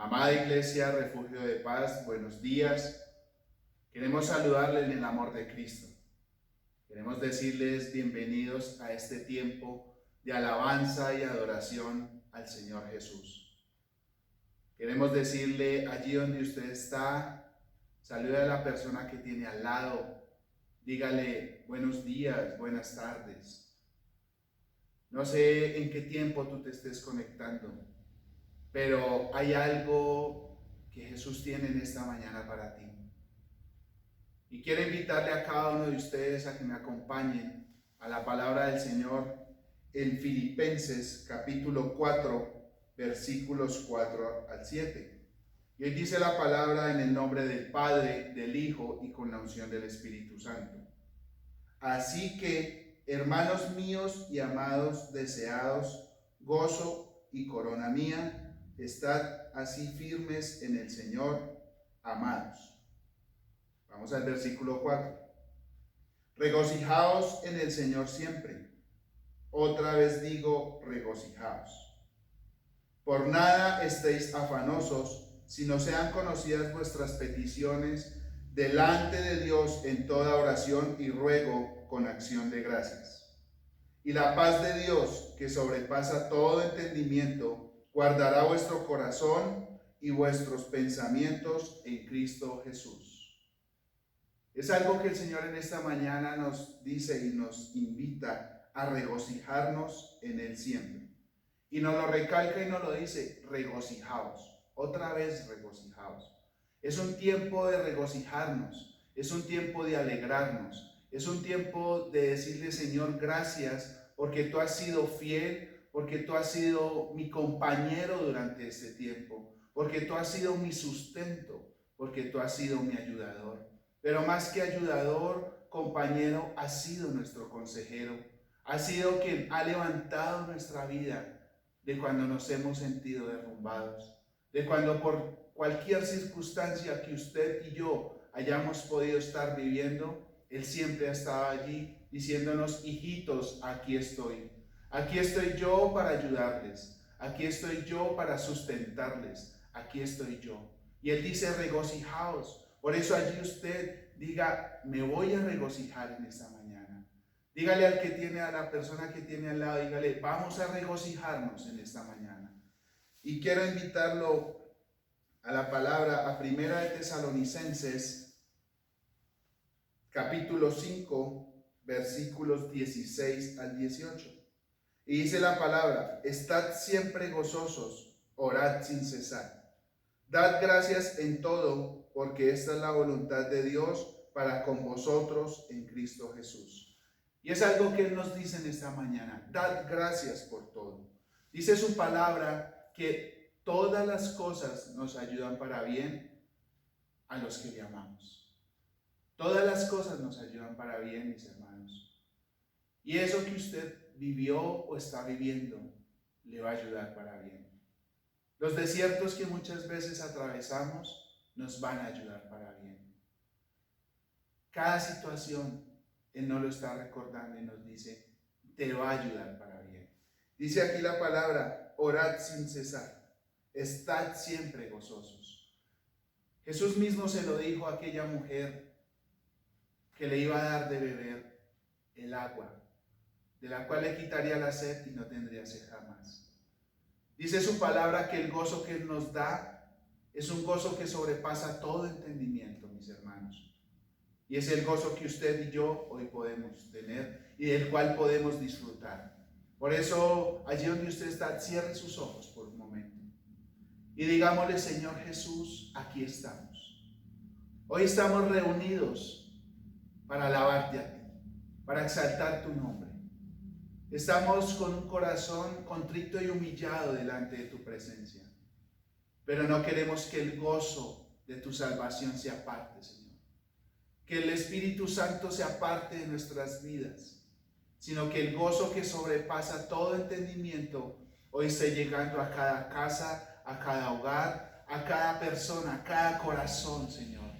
Amada Iglesia, Refugio de Paz, buenos días. Queremos saludarles en el amor de Cristo. Queremos decirles bienvenidos a este tiempo de alabanza y adoración al Señor Jesús. Queremos decirle allí donde usted está, salude a la persona que tiene al lado, dígale buenos días, buenas tardes. No sé en qué tiempo tú te estés conectando, pero hay algo que Jesús tiene en esta mañana para ti. Y quiero invitarle a cada uno de ustedes a que me acompañen a la palabra del Señor en Filipenses capítulo 4, versículos 4 al 7. Y hoy dice la palabra en el nombre del Padre, del Hijo y con la unción del Espíritu Santo. Así que, hermanos míos y amados deseados, gozo y corona mía, estad así firmes en el Señor, amados. Vamos al versículo 4. Regocijaos en el Señor siempre. Otra vez digo, regocijaos. Por nada estéis afanosos, sino sean conocidas vuestras peticiones delante de Dios en toda oración y ruego con acción de gracias. Y la paz de Dios, que sobrepasa todo entendimiento, guardará vuestro corazón y vuestros pensamientos en Cristo Jesús. Es algo que el Señor en esta mañana nos dice y nos invita a regocijarnos en Él siempre. Y nos lo recalca y nos lo dice, regocijaos. Otra vez regocijaos. Es un tiempo de regocijarnos, es un tiempo de alegrarnos, es un tiempo de decirle, Señor, gracias porque tú has sido fiel, porque tú has sido mi compañero durante este tiempo, porque tú has sido mi sustento, porque tú has sido mi ayudador. Pero más que ayudador, compañero, has sido nuestro consejero, has sido quien ha levantado nuestra vida de cuando nos hemos sentido derrumbados, de cuando por cualquier circunstancia que usted y yo hayamos podido estar viviendo, Él siempre ha estado allí diciéndonos, hijitos, aquí estoy. Aquí estoy yo para ayudarles. Aquí estoy yo para sustentarles. Aquí estoy yo. Y Él dice, regocijaos. Por eso allí usted diga, me voy a regocijar en esta mañana. Dígale al que tiene, a la persona que tiene al lado, dígale, vamos a regocijarnos en esta mañana. Y quiero invitarlo a la palabra, a Primera de Tesalonicenses, capítulo 5, versículos 16 al 18. Y dice la palabra, estad siempre gozosos, orad sin cesar. Dad gracias en todo, porque esta es la voluntad de Dios para con vosotros en Cristo Jesús. Y es algo que Él nos dice en esta mañana, dad gracias por todo. Dice su palabra que todas las cosas nos ayudan para bien a los que le amamos. Todas las cosas nos ayudan para bien, mis hermanos. Y eso que usted vivió o está viviendo le va a ayudar para bien. Los desiertos que muchas veces atravesamos nos van a ayudar para bien. Cada situación Él nos lo está recordando y nos dice, te va a ayudar para bien. Dice aquí la palabra, orad sin cesar, estad siempre gozosos. Jesús mismo se lo dijo a aquella mujer que le iba a dar de beber el agua, de la cual le quitaría la sed y no tendría sed jamás. Dice su palabra que el gozo que Él nos da es un gozo que sobrepasa todo entendimiento, mis hermanos. Y es el gozo que usted y yo hoy podemos tener y del cual podemos disfrutar. Por eso, allí donde usted está, cierre sus ojos por un momento y digámosle, Señor Jesús, aquí estamos. Hoy estamos reunidos para alabarte a ti, para exaltar tu nombre. Estamos con un corazón contrito y humillado delante de tu presencia. Pero no queremos que el gozo de tu salvación se aparte, Señor. Que el Espíritu Santo se aparte de nuestras vidas, sino que el gozo que sobrepasa todo entendimiento hoy esté llegando a cada casa, a cada hogar, a cada persona, a cada corazón, Señor.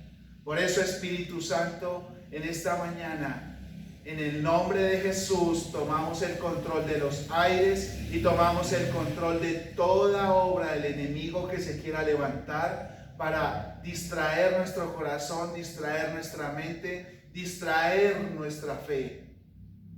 Por eso, Espíritu Santo, en esta mañana En el nombre de Jesús tomamos el control de los aires y tomamos el control de toda obra del enemigo que se quiera levantar para distraer nuestro corazón, distraer nuestra mente, distraer nuestra fe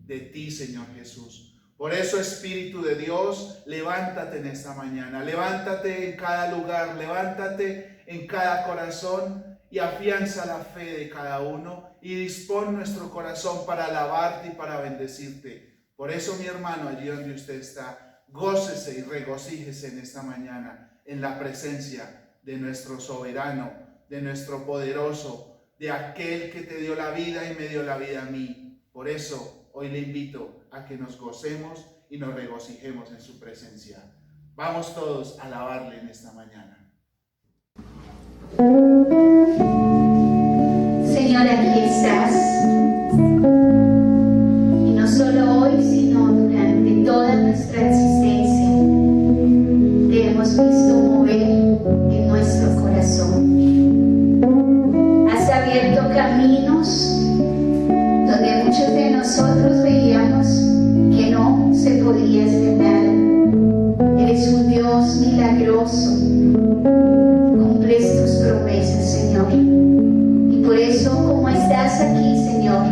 de ti, Señor Jesús. Por eso, Espíritu de Dios, levántate en esta mañana, levántate en cada lugar, levántate en cada corazón y afianza la fe de cada uno y dispón nuestro corazón para alabarte y para bendecirte. Por eso, mi hermano, allí donde usted está, gócese y regocíjese en esta mañana en la presencia de nuestro soberano, de nuestro poderoso, de aquel que te dio la vida y me dio la vida a mí. Por eso, hoy le invito a que nos gocemos y nos regocijemos en su presencia. Vamos todos a alabarle en esta mañana. Señor, aquí estás, y no solo hoy, sino durante toda nuestra existencia, te hemos visto mover en nuestro corazón. Has abierto caminos donde muchos de nosotros veíamos que no se podía hacer nada. Eres un Dios milagroso, cumples tus promesas, Señor. Por eso, como estás aquí, Señor,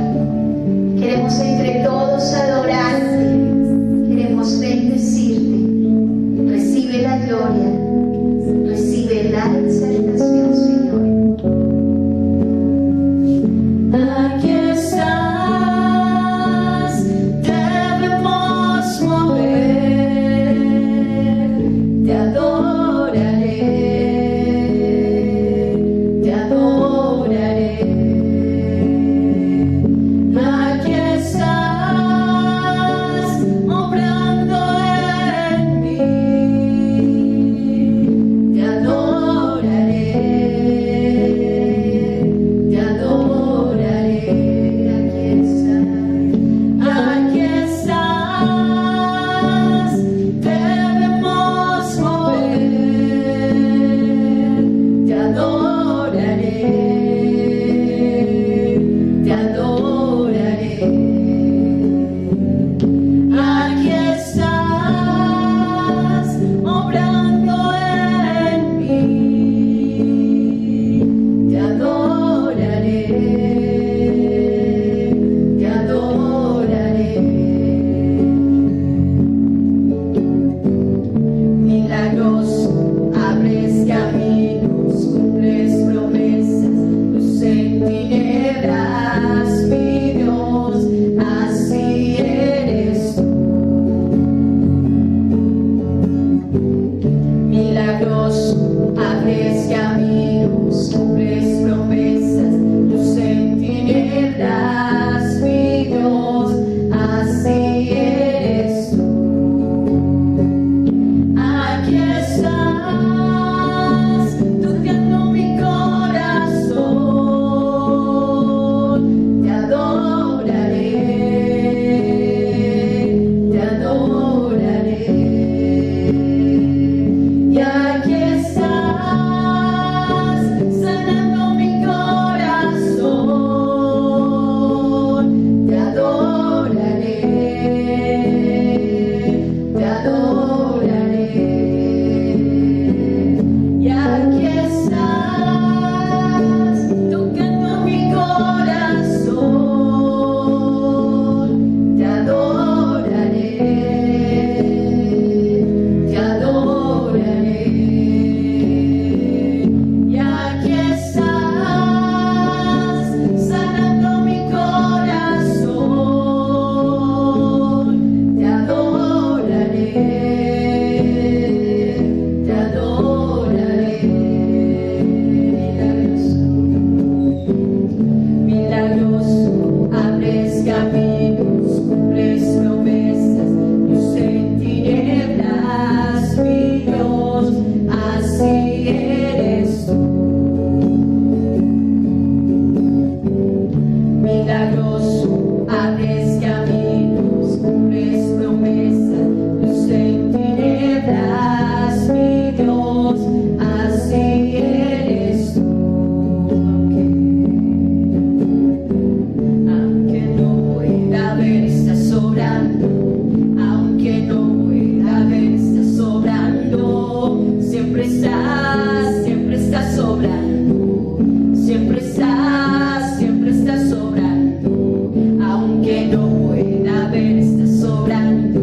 ver, estás sobrando.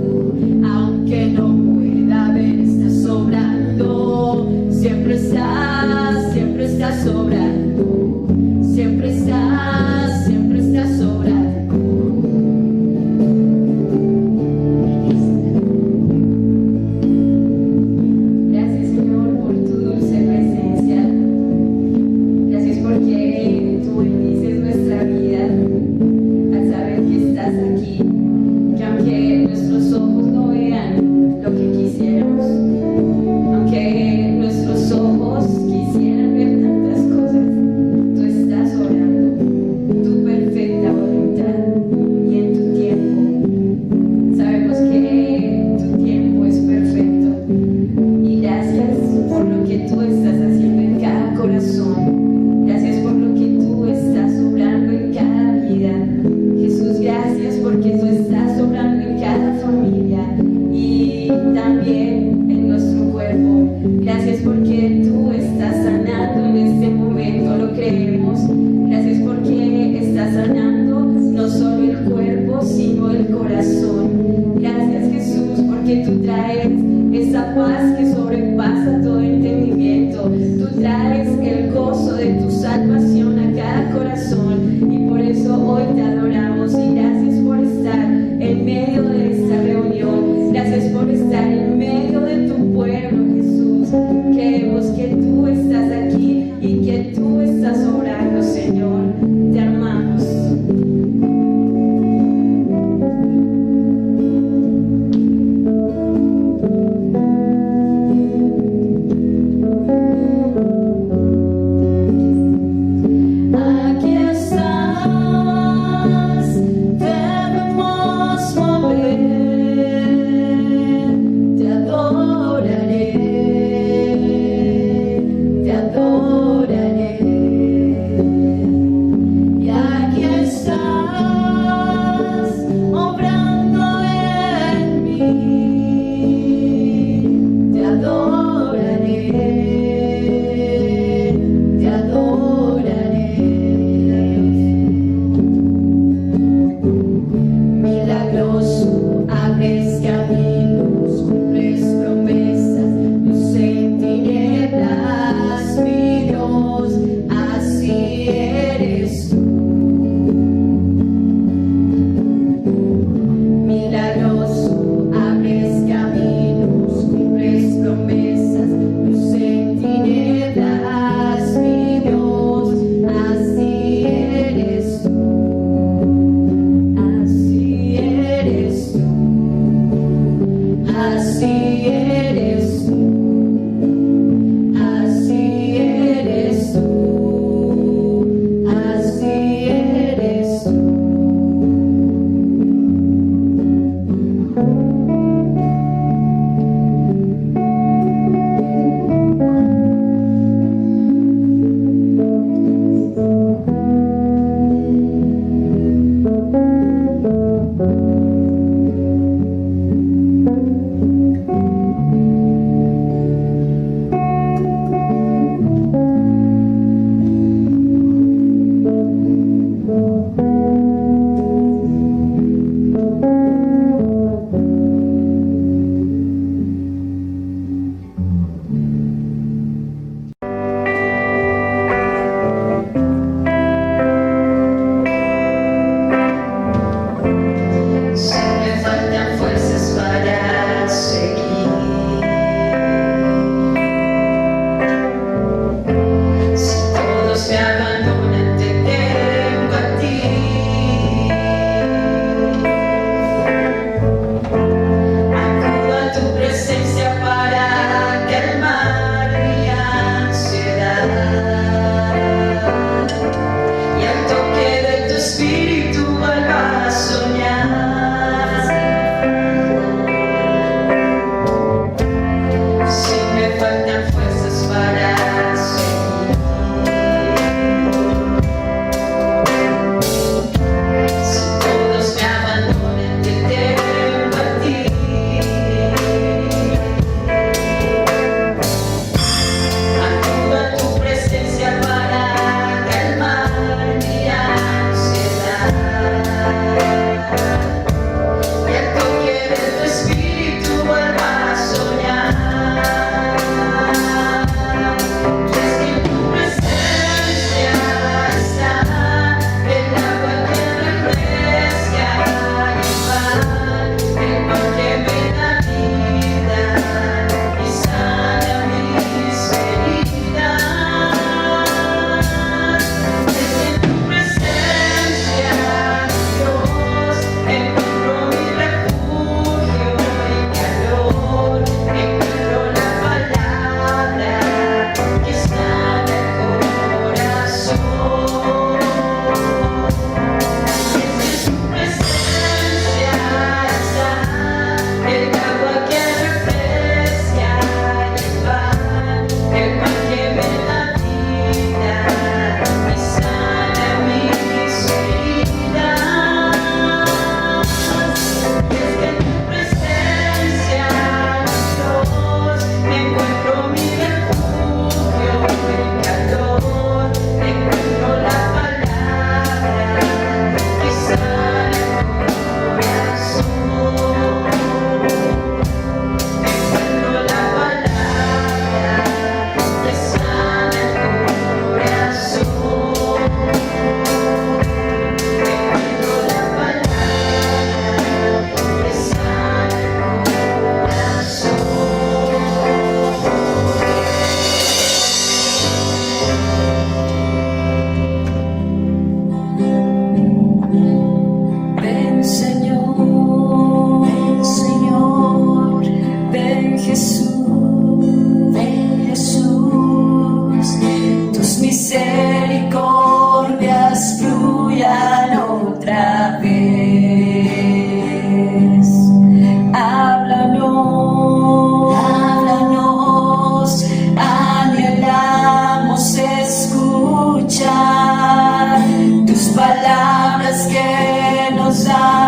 Aunque no pueda ver, estás sobrando. Siempre estás sobrando. Siempre estás sobrando. Gracias, Señor, por tu dulce presencia. Gracias porque tú bendices nuestra vida al saber que estás aquí, que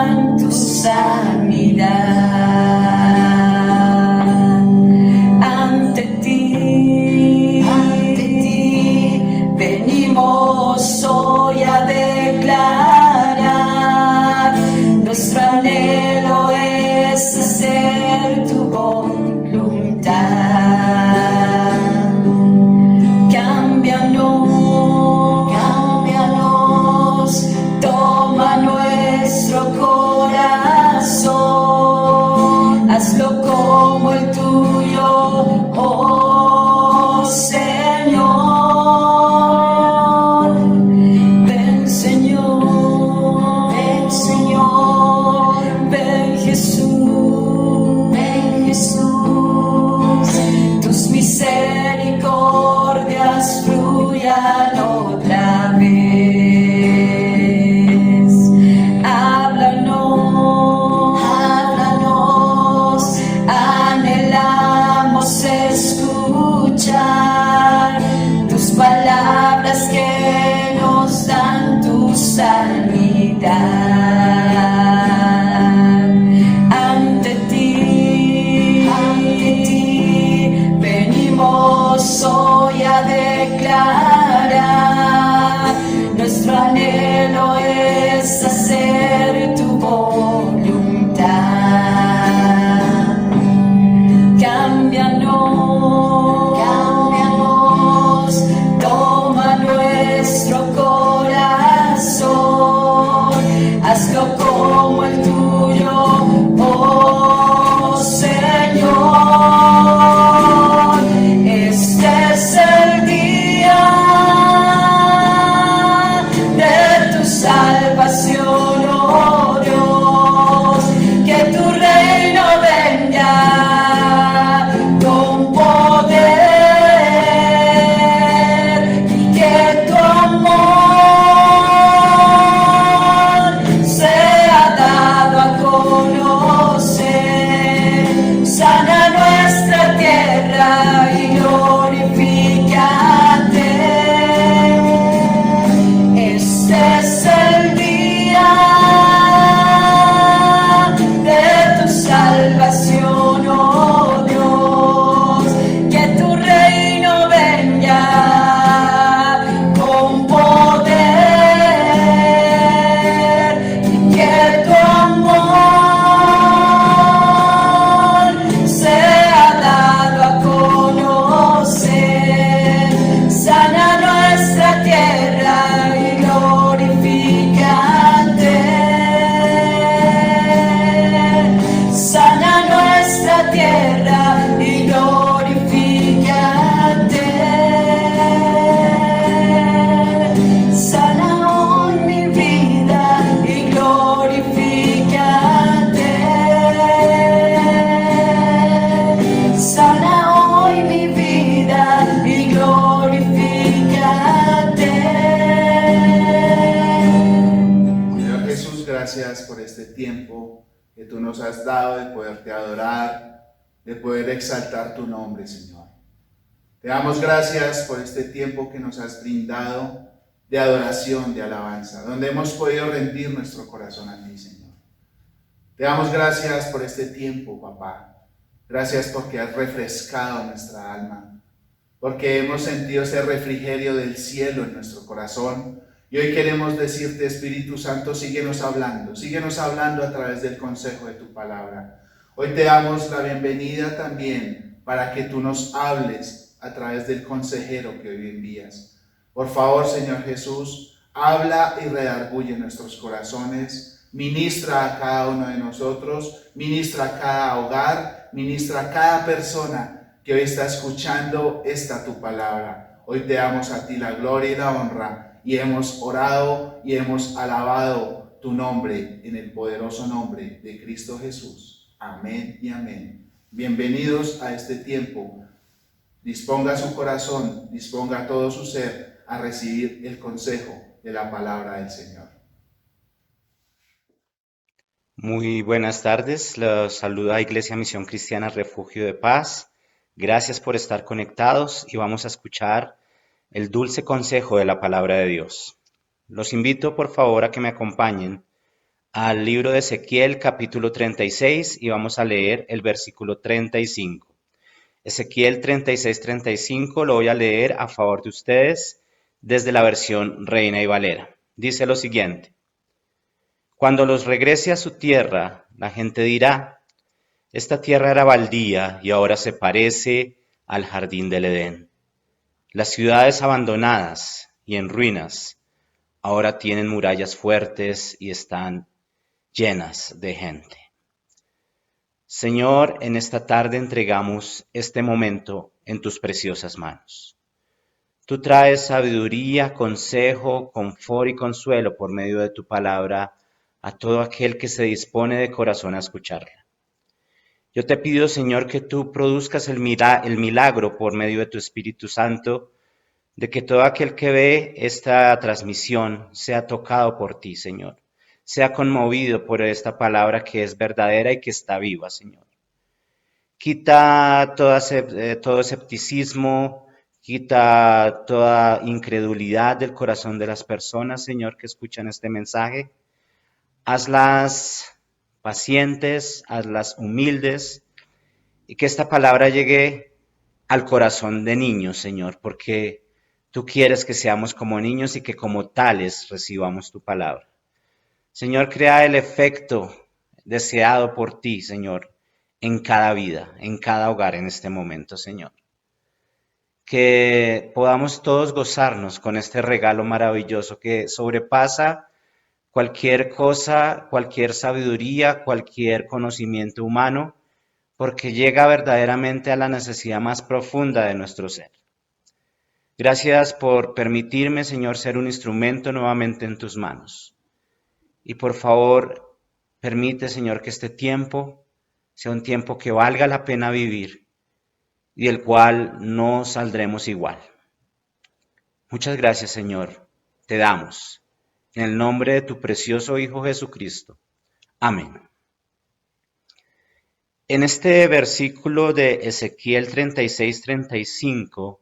dan tu sanidad. Ante ti venimos hoy a declarar, nuestro anhelo es hacer tu voluntad. Cámbianos, toma nuestro corazón, hazlo como el tuyo, oh Señor. Ven Señor, ven Jesús, tus misericordias fluyan otra vez. Háblanos, anhelamos escuchar tus palabras que nos dan tu sanidad. Ante ti venimos hoy a declarar, nuestro anhelo es hacer tu voluntad. Cámbianos, toma nuestro corazón, hazlo como el tuyo, oh Señor. Este es el día de tu salvación, oh Dios, que tu reino venga con poder y que tu amor sea dado a conocer. Sana nuestra tierra y glorifícate. Este es el día de tu salvación, oh Dios, que tu reino venga con poder y que tu amor sea dado a conocer. Sana nuestra tierra y glorifícate. Sana nuestra tierra y glorifícate. Sana hoy mi vida y glorifícate. Sana hoy mi vida y glorifícate. Señor Jesús, gracias por este tiempo que tú nos has dado de poderte adorar, de poder exaltar tu nombre, Señor. Te damos gracias por este tiempo que nos has brindado de adoración, de alabanza, donde hemos podido rendir nuestro corazón a ti, Señor. Te damos gracias por este tiempo, papá. Gracias porque has refrescado nuestra alma, porque hemos sentido ese refrigerio del cielo en nuestro corazón. Y hoy queremos decirte, Espíritu Santo, síguenos hablando a través del consejo de tu palabra. Hoy te damos la bienvenida también para que tú nos hables a través del consejero que hoy envías. Por favor, Señor Jesús, habla y redarguye nuestros corazones, ministra a cada uno de nosotros, ministra a cada hogar, ministra a cada persona que hoy está escuchando esta tu palabra. Hoy te damos a ti la gloria y la honra, y hemos orado y hemos alabado tu nombre en el poderoso nombre de Cristo Jesús. Amén y amén. Bienvenidos a este tiempo. Disponga su corazón, disponga todo su ser a recibir el consejo de la palabra del Señor. Muy buenas tardes, los saluda Iglesia Misión Cristiana Refugio de Paz. Gracias por estar conectados y vamos a escuchar el dulce consejo de la palabra de Dios. Los invito por favor a que me acompañen al libro de Ezequiel capítulo 36 y vamos a leer el versículo 35. Ezequiel 36-35 lo voy a leer a favor de ustedes desde la versión Reina y Valera. Dice lo siguiente: Cuando los regrese a su tierra, la gente dirá, esta tierra era baldía y ahora se parece al jardín del Edén. Las ciudades abandonadas y en ruinas ahora tienen murallas fuertes y están llenas de gente. Señor, en esta tarde entregamos este momento en tus preciosas manos. Tú traes sabiduría, consejo, confort y consuelo por medio de tu palabra a todo aquel que se dispone de corazón a escucharla. Yo te pido, Señor, que tú produzcas el milagro por medio de tu Espíritu Santo, de que todo aquel que ve esta transmisión sea tocado por ti, Señor, sea conmovido por esta palabra que es verdadera y que está viva, Señor. Quita todo escepticismo, quita toda incredulidad del corazón de las personas, Señor, que escuchan este mensaje. Hazlas pacientes, hazlas humildes, y que esta palabra llegue al corazón de niños, Señor, porque tú quieres que seamos como niños y que como tales recibamos tu palabra. Señor, crea el efecto deseado por ti, Señor, en cada vida, en cada hogar en este momento, Señor. Que podamos todos gozarnos con este regalo maravilloso que sobrepasa cualquier cosa, cualquier sabiduría, cualquier conocimiento humano, porque llega verdaderamente a la necesidad más profunda de nuestro ser. Gracias por permitirme, Señor, ser un instrumento nuevamente en tus manos. Y por favor, permite, Señor, que este tiempo sea un tiempo que valga la pena vivir y del cual no saldremos igual. Muchas gracias, Señor, te damos. En el nombre de tu precioso Hijo Jesucristo. Amén. En este versículo de Ezequiel 36-35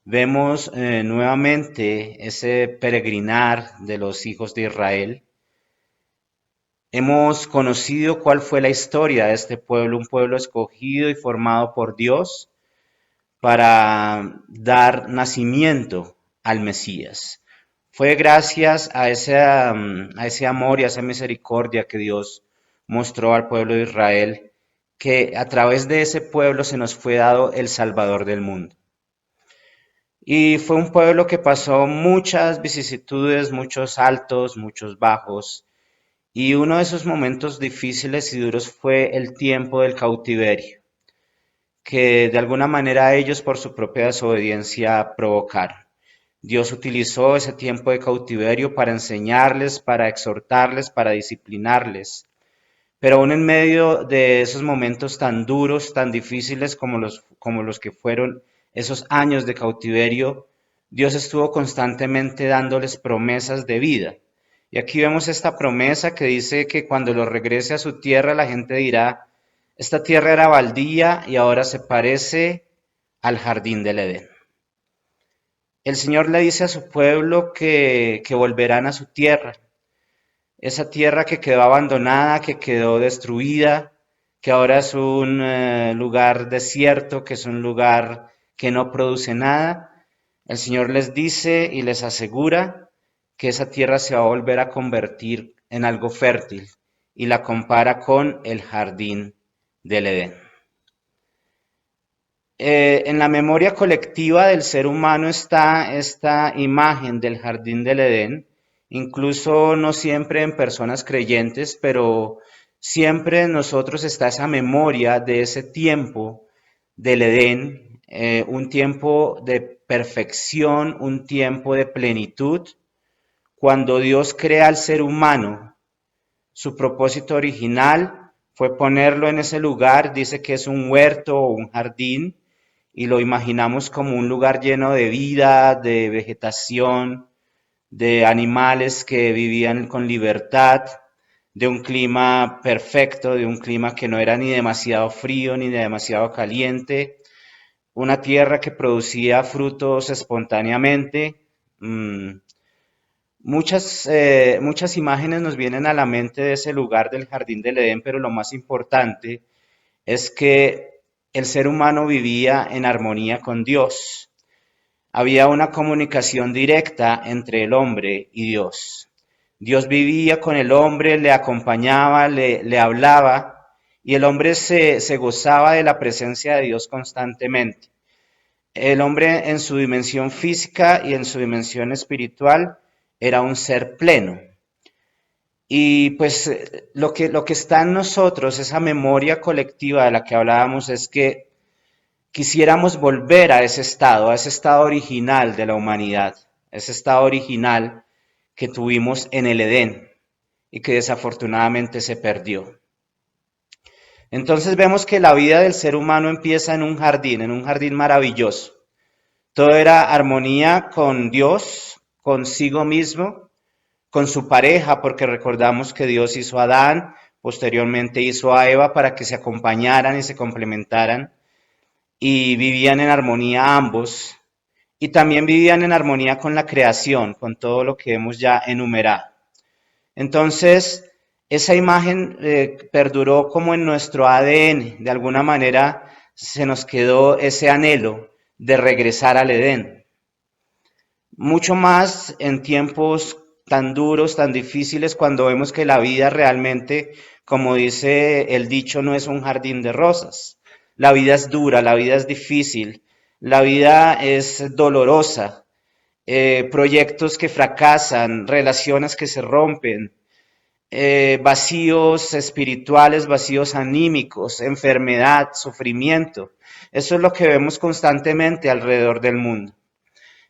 vemos nuevamente ese peregrinar de los hijos de Israel. Hemos conocido cuál fue la historia de este pueblo, un pueblo escogido y formado por Dios para dar nacimiento al Mesías. Fue gracias a ese amor y a esa misericordia que Dios mostró al pueblo de Israel, que a través de ese pueblo se nos fue dado el Salvador del mundo. Y fue un pueblo que pasó muchas vicisitudes, muchos altos, muchos bajos, y uno de esos momentos difíciles y duros fue el tiempo del cautiverio, que de alguna manera ellos por su propia desobediencia provocaron. Dios utilizó ese tiempo de cautiverio para enseñarles, para exhortarles, para disciplinarles. Pero aún en medio de esos momentos tan duros, tan difíciles como los que fueron esos años de cautiverio, Dios estuvo constantemente dándoles promesas de vida. Y aquí vemos esta promesa que dice que cuando los regrese a su tierra, la gente dirá, esta tierra era baldía y ahora se parece al jardín del Edén. El Señor le dice a su pueblo que volverán a su tierra, esa tierra que quedó abandonada, que quedó destruida, que ahora es un lugar desierto, que es un lugar que no produce nada. El Señor les dice y les asegura que esa tierra se va a volver a convertir en algo fértil y la compara con el jardín del Edén. En la memoria colectiva del ser humano está esta imagen del jardín del Edén, incluso no siempre en personas creyentes, pero siempre en nosotros está esa memoria de ese tiempo del Edén, un tiempo de perfección, un tiempo de plenitud. Cuando Dios crea al ser humano, su propósito original fue ponerlo en ese lugar, dice que es un huerto o un jardín, y lo imaginamos como un lugar lleno de vida, de vegetación, de animales que vivían con libertad, de un clima perfecto, de un clima que no era ni demasiado frío ni demasiado caliente, una tierra que producía frutos espontáneamente, Muchas imágenes nos vienen a la mente de ese lugar del Jardín del Edén, pero lo más importante es que el ser humano vivía en armonía con Dios. Había una comunicación directa entre el hombre y Dios. Dios vivía con el hombre, le acompañaba, le hablaba, y el hombre se gozaba de la presencia de Dios constantemente. El hombre en su dimensión física y en su dimensión espiritual era un ser pleno. Y pues lo que está en nosotros, esa memoria colectiva de la que hablábamos, es que quisiéramos volver a ese estado original de la humanidad, ese estado original que tuvimos en el Edén y que desafortunadamente se perdió. Entonces vemos que la vida del ser humano empieza en un jardín maravilloso. Todo era armonía con Dios, consigo mismo, con su pareja, porque recordamos que Dios hizo a Adán, posteriormente hizo a Eva para que se acompañaran y se complementaran, y vivían en armonía ambos, y también vivían en armonía con la creación, con todo lo que hemos ya enumerado. Entonces, esa imagen perduró como en nuestro ADN, de alguna manera se nos quedó ese anhelo de regresar al Edén. Mucho más en tiempos tan duros, tan difíciles, cuando vemos que la vida realmente, como dice el dicho, no es un jardín de rosas. La vida es dura, la vida es difícil, la vida es dolorosa, proyectos que fracasan, relaciones que se rompen, vacíos espirituales, vacíos anímicos, enfermedad, sufrimiento. Eso es lo que vemos constantemente alrededor del mundo.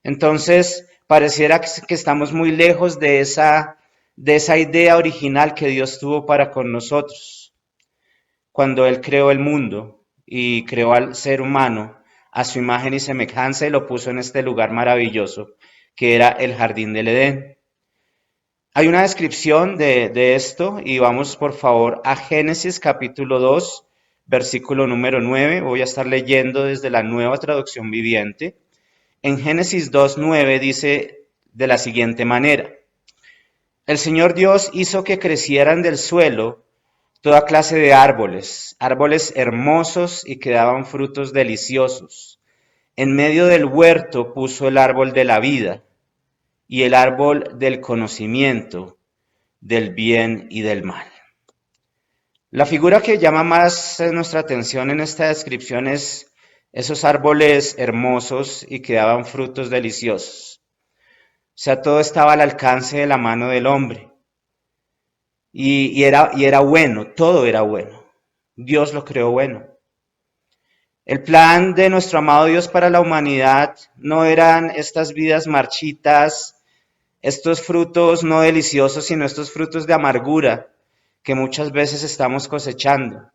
Entonces, pareciera que estamos muy lejos de esa idea original que Dios tuvo para con nosotros, cuando Él creó el mundo y creó al ser humano a su imagen y semejanza y lo puso en este lugar maravilloso, que era el Jardín del Edén. Hay una descripción de esto y vamos por favor a Génesis capítulo 2, versículo número 9. Voy a estar leyendo desde la Nueva Traducción Viviente. En Génesis 2:9 dice de la siguiente manera: el Señor Dios hizo que crecieran del suelo toda clase de árboles, árboles hermosos y que daban frutos deliciosos. En medio del huerto puso el árbol de la vida y el árbol del conocimiento del bien y del mal. La figura que llama más nuestra atención en esta descripción es esos árboles hermosos y que daban frutos deliciosos. O sea, todo estaba al alcance de la mano del hombre. Y era bueno, todo era bueno. Dios lo creó bueno. El plan de nuestro amado Dios para la humanidad no eran estas vidas marchitas, estos frutos no deliciosos, sino estos frutos de amargura que muchas veces estamos cosechando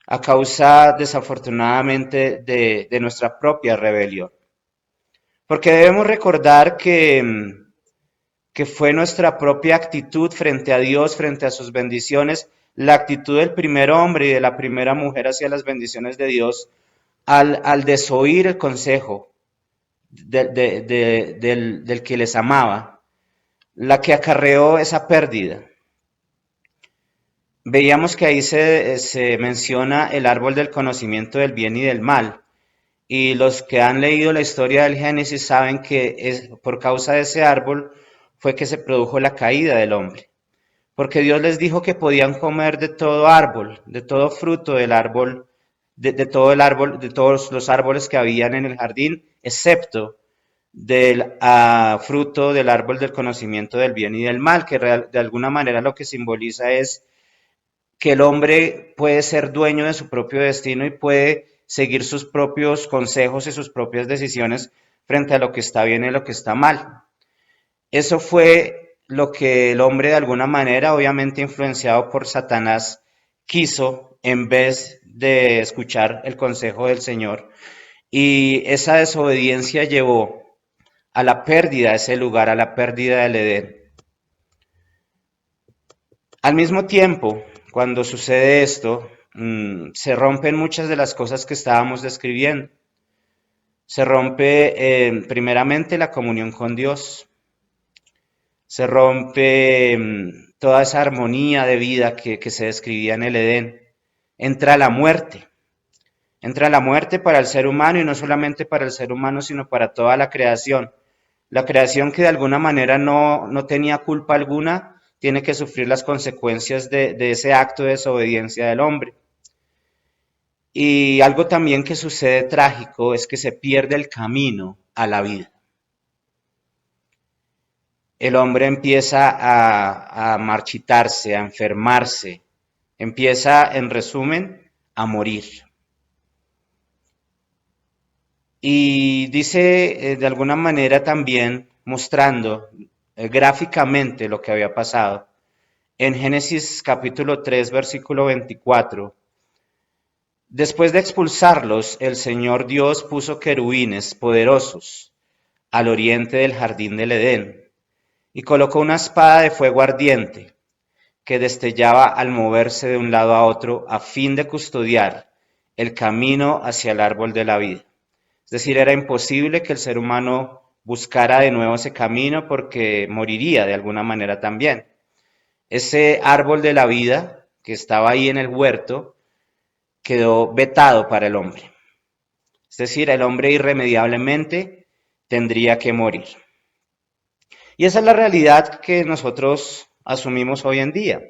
a causa, desafortunadamente, de nuestra propia rebelión. Porque debemos recordar que fue nuestra propia actitud frente a Dios, frente a sus bendiciones, la actitud del primer hombre y de la primera mujer hacia las bendiciones de Dios, al desoír el consejo del que les amaba, la que acarreó esa pérdida. Veíamos que ahí se menciona el árbol del conocimiento del bien y del mal. Y los que han leído la historia del Génesis saben que por causa de ese árbol fue que se produjo la caída del hombre. Porque Dios les dijo que podían comer de todo árbol, de todo fruto del árbol, de todo el árbol, de todos los árboles que habían en el jardín, excepto del fruto del árbol del conocimiento del bien y del mal, que de alguna manera lo que simboliza es que el hombre puede ser dueño de su propio destino y puede seguir sus propios consejos y sus propias decisiones frente a lo que está bien y lo que está mal. Eso fue lo que el hombre de alguna manera, obviamente influenciado por Satanás, quiso en vez de escuchar el consejo del Señor. Y esa desobediencia llevó a la pérdida de ese lugar, a la pérdida del Edén. Al mismo tiempo, cuando sucede esto, se rompen muchas de las cosas que estábamos describiendo. Se rompe primeramente la comunión con Dios. se rompe toda esa armonía de vida que se describía en el Edén. Entra la muerte. Entra la muerte para el ser humano y no solamente para el ser humano, sino para toda la creación. La creación que de alguna manera no tenía culpa alguna, tiene que sufrir las consecuencias de ese acto de desobediencia del hombre. Y algo también que sucede trágico es que se pierde el camino a la vida. El hombre empieza a marchitarse, a enfermarse, empieza, en resumen, a morir. Y dice de alguna manera también, mostrando gráficamente lo que había pasado, en Génesis capítulo 3, versículo 24, después de expulsarlos, el Señor Dios puso querubines poderosos al oriente del jardín del Edén y colocó una espada de fuego ardiente que destellaba al moverse de un lado a otro a fin de custodiar el camino hacia el árbol de la vida. Es decir, era imposible que el ser humano buscara de nuevo ese camino porque moriría de alguna manera también. Ese árbol de la vida que estaba ahí en el huerto quedó vetado para el hombre. Es decir, el hombre irremediablemente tendría que morir. Y esa es la realidad que nosotros asumimos hoy en día.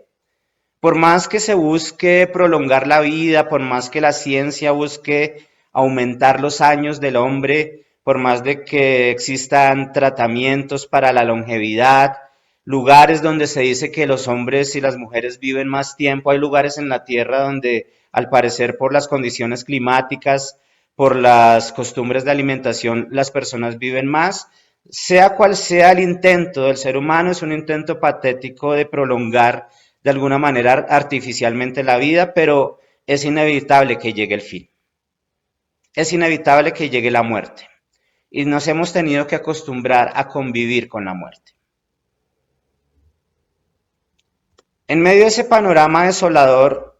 Por más que se busque prolongar la vida, por más que la ciencia busque aumentar los años del hombre, por más de que existan tratamientos para la longevidad, lugares donde se dice que los hombres y las mujeres viven más tiempo, hay lugares en la Tierra donde al parecer por las condiciones climáticas, por las costumbres de alimentación, las personas viven más. Sea cual sea el intento del ser humano, es un intento patético de prolongar de alguna manera artificialmente la vida, pero es inevitable que llegue el fin. Es inevitable que llegue la muerte. Y nos hemos tenido que acostumbrar a convivir con la muerte. En medio de ese panorama desolador,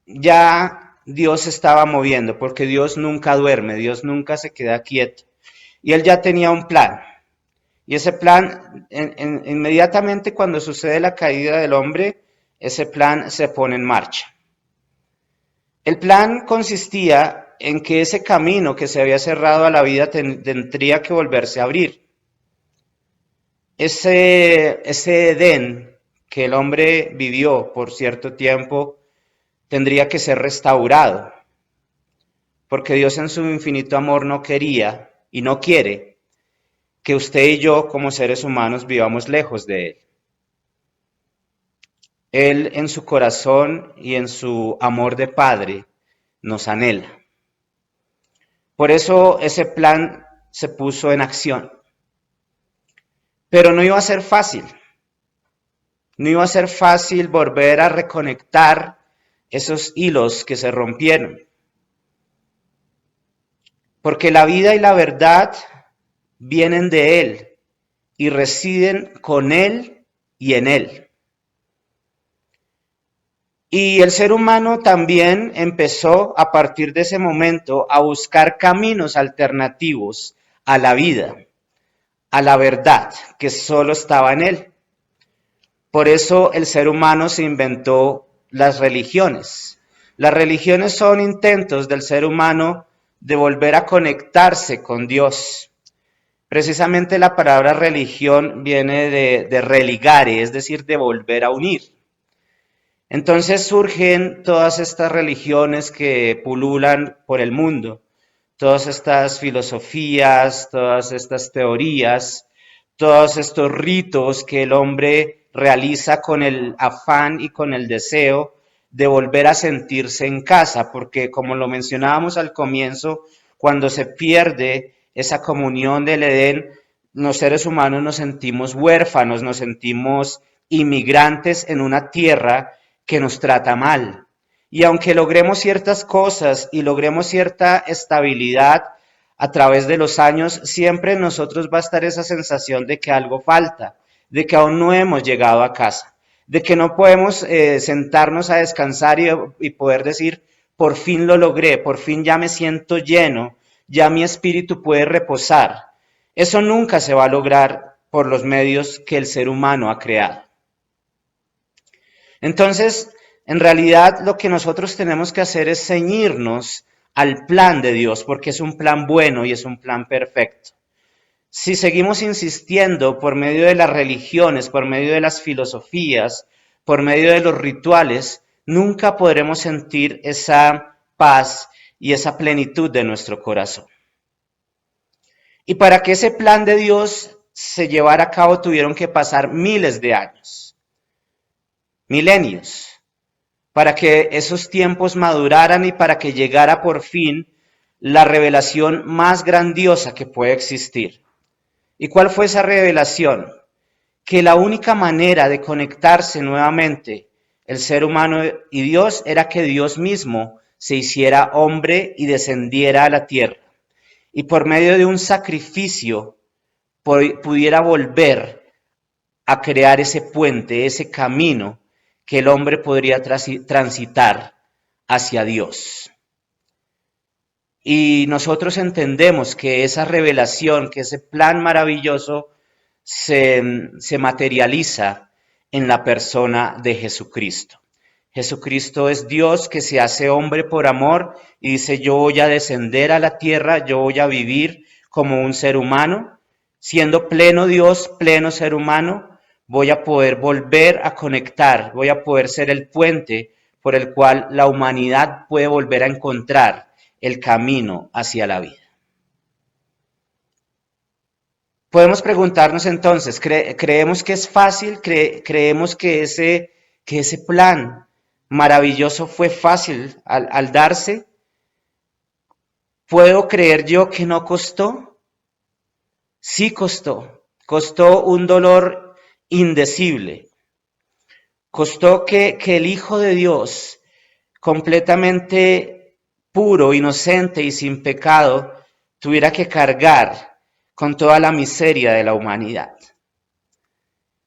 ya Dios se estaba moviendo, porque Dios nunca duerme, Dios nunca se queda quieto. Y Él ya tenía un plan. Y ese plan, inmediatamente cuando sucede la caída del hombre, ese plan se pone en marcha. El plan consistía en que ese camino que se había cerrado a la vida tendría que volverse a abrir. Ese Edén que el hombre vivió por cierto tiempo tendría que ser restaurado, porque Dios en su infinito amor no quería y no quiere que usted y yo como seres humanos vivamos lejos de Él. Él en su corazón y en su amor de Padre nos anhela. Por eso ese plan se puso en acción. Pero no iba a ser fácil. No iba a ser fácil volver a reconectar esos hilos que se rompieron. Porque la vida y la verdad vienen de Él y residen con Él y en Él. Y el ser humano también empezó a partir de ese momento a buscar caminos alternativos a la vida, a la verdad que solo estaba en Él. Por eso el ser humano se inventó las religiones. Las religiones son intentos del ser humano de volver a conectarse con Dios. Precisamente la palabra religión viene de religare, es decir, de volver a unir. Entonces surgen todas estas religiones que pululan por el mundo, todas estas filosofías, todas estas teorías, todos estos ritos que el hombre realiza con el afán y con el deseo de volver a sentirse en casa, porque como lo mencionábamos al comienzo, cuando se pierde esa comunión del Edén, los seres humanos nos sentimos huérfanos, nos sentimos inmigrantes en una tierra que nos trata mal. Y aunque logremos ciertas cosas y logremos cierta estabilidad a través de los años, siempre en nosotros va a estar esa sensación de que algo falta, de que aún no hemos llegado a casa, de que no podemos sentarnos a descansar y poder decir, por fin lo logré, por fin ya me siento lleno, ya mi espíritu puede reposar. Eso nunca se va a lograr por los medios que el ser humano ha creado. Entonces, en realidad lo que nosotros tenemos que hacer es ceñirnos al plan de Dios, porque es un plan bueno y es un plan perfecto. Si seguimos insistiendo por medio de las religiones, por medio de las filosofías, por medio de los rituales, nunca podremos sentir esa paz y esa plenitud de nuestro corazón. Y para que ese plan de Dios se llevara a cabo tuvieron que pasar miles de años, milenios, para que esos tiempos maduraran y para que llegara por fin la revelación más grandiosa que puede existir. ¿Y cuál fue esa revelación? Que la única manera de conectarse nuevamente el ser humano y Dios era que Dios mismo se hiciera hombre y descendiera a la tierra. Y por medio de un sacrificio pudiera volver a crear ese puente, ese camino que el hombre podría transitar hacia Dios. Y nosotros entendemos que esa revelación, que ese plan maravilloso se materializa en la persona de Jesucristo. Jesucristo es Dios que se hace hombre por amor y dice: yo voy a descender a la tierra, yo voy a vivir como un ser humano, siendo pleno Dios, pleno ser humano, voy a poder volver a conectar, voy a poder ser el puente por el cual la humanidad puede volver a encontrar el camino hacia la vida. Podemos preguntarnos entonces, ¿creemos que es fácil? ¿Creemos que ese plan maravilloso fue fácil al darse? ¿Puedo creer yo que no costó? Sí costó. Costó un dolor indecible. Costó que el Hijo de Dios, completamente puro, inocente y sin pecado, tuviera que cargar con toda la miseria de la humanidad.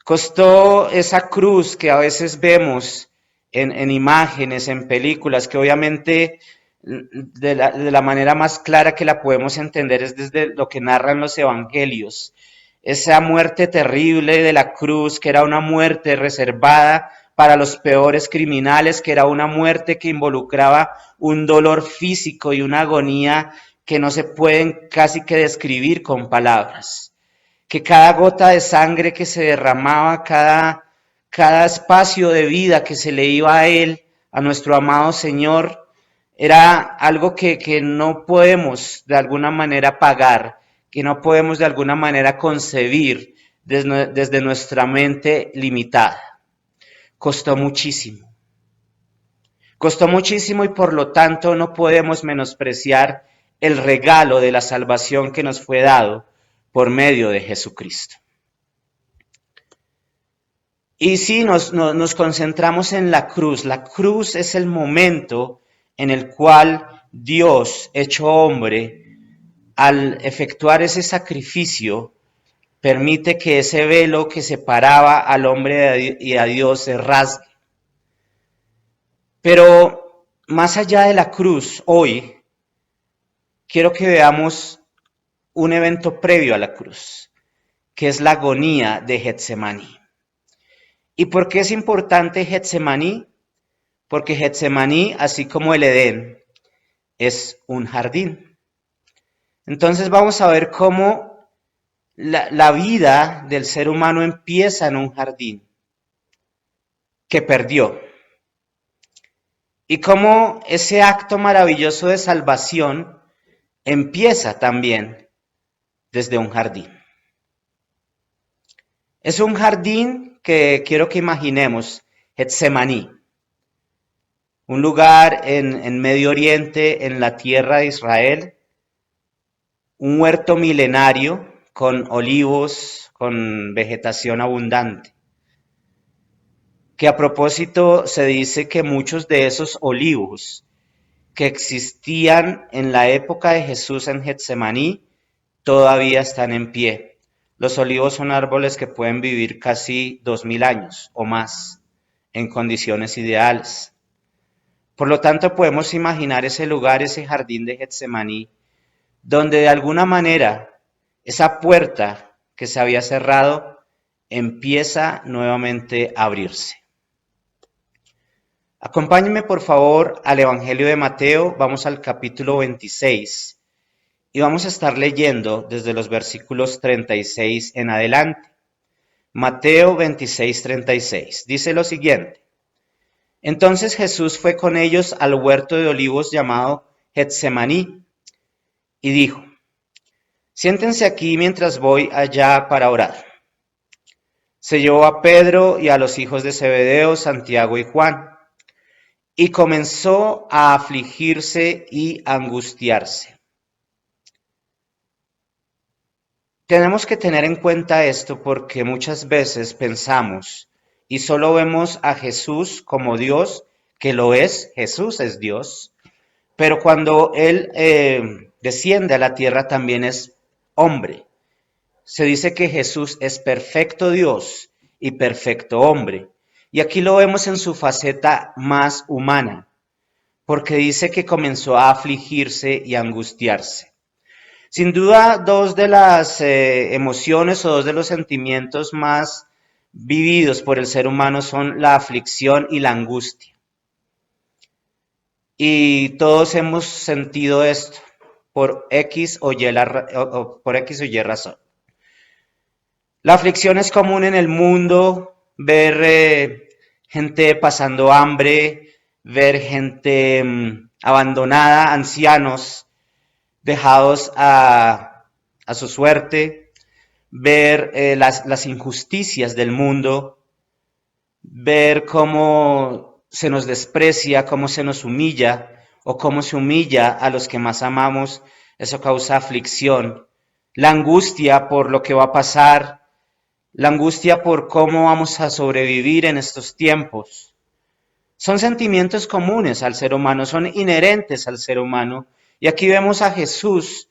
Costó esa cruz que a veces vemos en imágenes, en películas, que obviamente de la manera más clara que la podemos entender es desde lo que narran los evangelios. Esa muerte terrible de la cruz, que era una muerte reservada para los peores criminales, que era una muerte que involucraba un dolor físico y una agonía que no se pueden casi que describir con palabras. Que cada gota de sangre que se derramaba, cada espacio de vida que se le iba a Él, a nuestro amado Señor, era algo que no podemos de alguna manera pagar, que no podemos de alguna manera concebir desde nuestra mente limitada. Costó muchísimo. Costó muchísimo y por lo tanto no podemos menospreciar el regalo de la salvación que nos fue dado por medio de Jesucristo. Y si nos concentramos en la cruz es el momento en el cual Dios, hecho hombre, al efectuar ese sacrificio, permite que ese velo que separaba al hombre y a Dios se rasgue. Pero más allá de la cruz, hoy, quiero que veamos un evento previo a la cruz, que es la agonía de Getsemaní. ¿Y por qué es importante Getsemaní? Porque Getsemaní, así como el Edén, es un jardín. Entonces vamos a ver cómo la vida del ser humano empieza en un jardín que perdió. Y cómo ese acto maravilloso de salvación empieza también desde un jardín. Es un jardín que quiero que imaginemos, Getsemaní, un lugar en Medio Oriente, en la tierra de Israel, un huerto milenario con olivos, con vegetación abundante. Que a propósito se dice que muchos de esos olivos que existían en la época de Jesús en Getsemaní todavía están en pie. Los olivos son árboles que pueden vivir casi 2000 años o más en condiciones ideales. Por lo tanto, podemos imaginar ese lugar, ese jardín de Getsemaní, donde de alguna manera esa puerta que se había cerrado empieza nuevamente a abrirse. Acompáñenme por favor al Evangelio de Mateo, vamos al capítulo 26 y vamos a estar leyendo desde los versículos 36 en adelante. Mateo 26, 36, dice lo siguiente: Entonces Jesús fue con ellos al huerto de olivos llamado Getsemaní y dijo: Siéntense aquí mientras voy allá para orar. Se llevó a Pedro y a los hijos de Zebedeo, Santiago y Juan, y comenzó a afligirse y angustiarse. Tenemos que tener en cuenta esto porque muchas veces pensamos y solo vemos a Jesús como Dios, que lo es, Jesús es Dios, pero cuando Él desciende a la tierra también es hombre. Se dice que Jesús es perfecto Dios y perfecto hombre. Y aquí lo vemos en su faceta más humana, porque dice que comenzó a afligirse y a angustiarse. Sin duda, dos de las emociones o dos de los sentimientos más vividos por el ser humano son la aflicción y la angustia. Y todos hemos sentido esto por X o Y razón. La aflicción es común en el mundo, ver gente pasando hambre, ver gente abandonada, ancianos dejados a su suerte, ver las injusticias del mundo, ver cómo se nos desprecia, cómo se nos humilla o cómo se humilla a los que más amamos. Eso causa aflicción. La angustia por lo que va a pasar, la angustia por cómo vamos a sobrevivir en estos tiempos. Son sentimientos comunes al ser humano, son inherentes al ser humano. Y aquí vemos a Jesús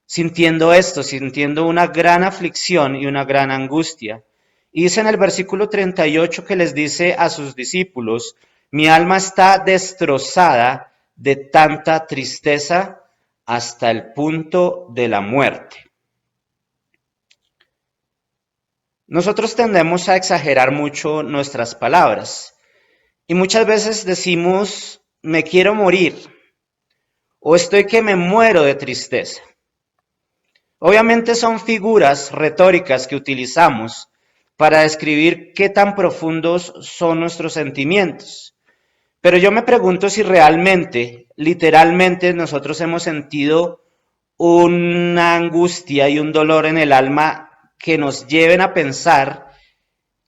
sintiendo esto, sintiendo una gran aflicción y una gran angustia. Y dice en el versículo 38 que les dice a sus discípulos: mi alma está destrozada de tanta tristeza hasta el punto de la muerte. Nosotros tendemos a exagerar mucho nuestras palabras y muchas veces decimos: me quiero morir o estoy que me muero de tristeza. Obviamente son figuras retóricas que utilizamos para describir qué tan profundos son nuestros sentimientos. Pero yo me pregunto si realmente, literalmente, nosotros hemos sentido una angustia y un dolor en el alma que nos lleven a pensar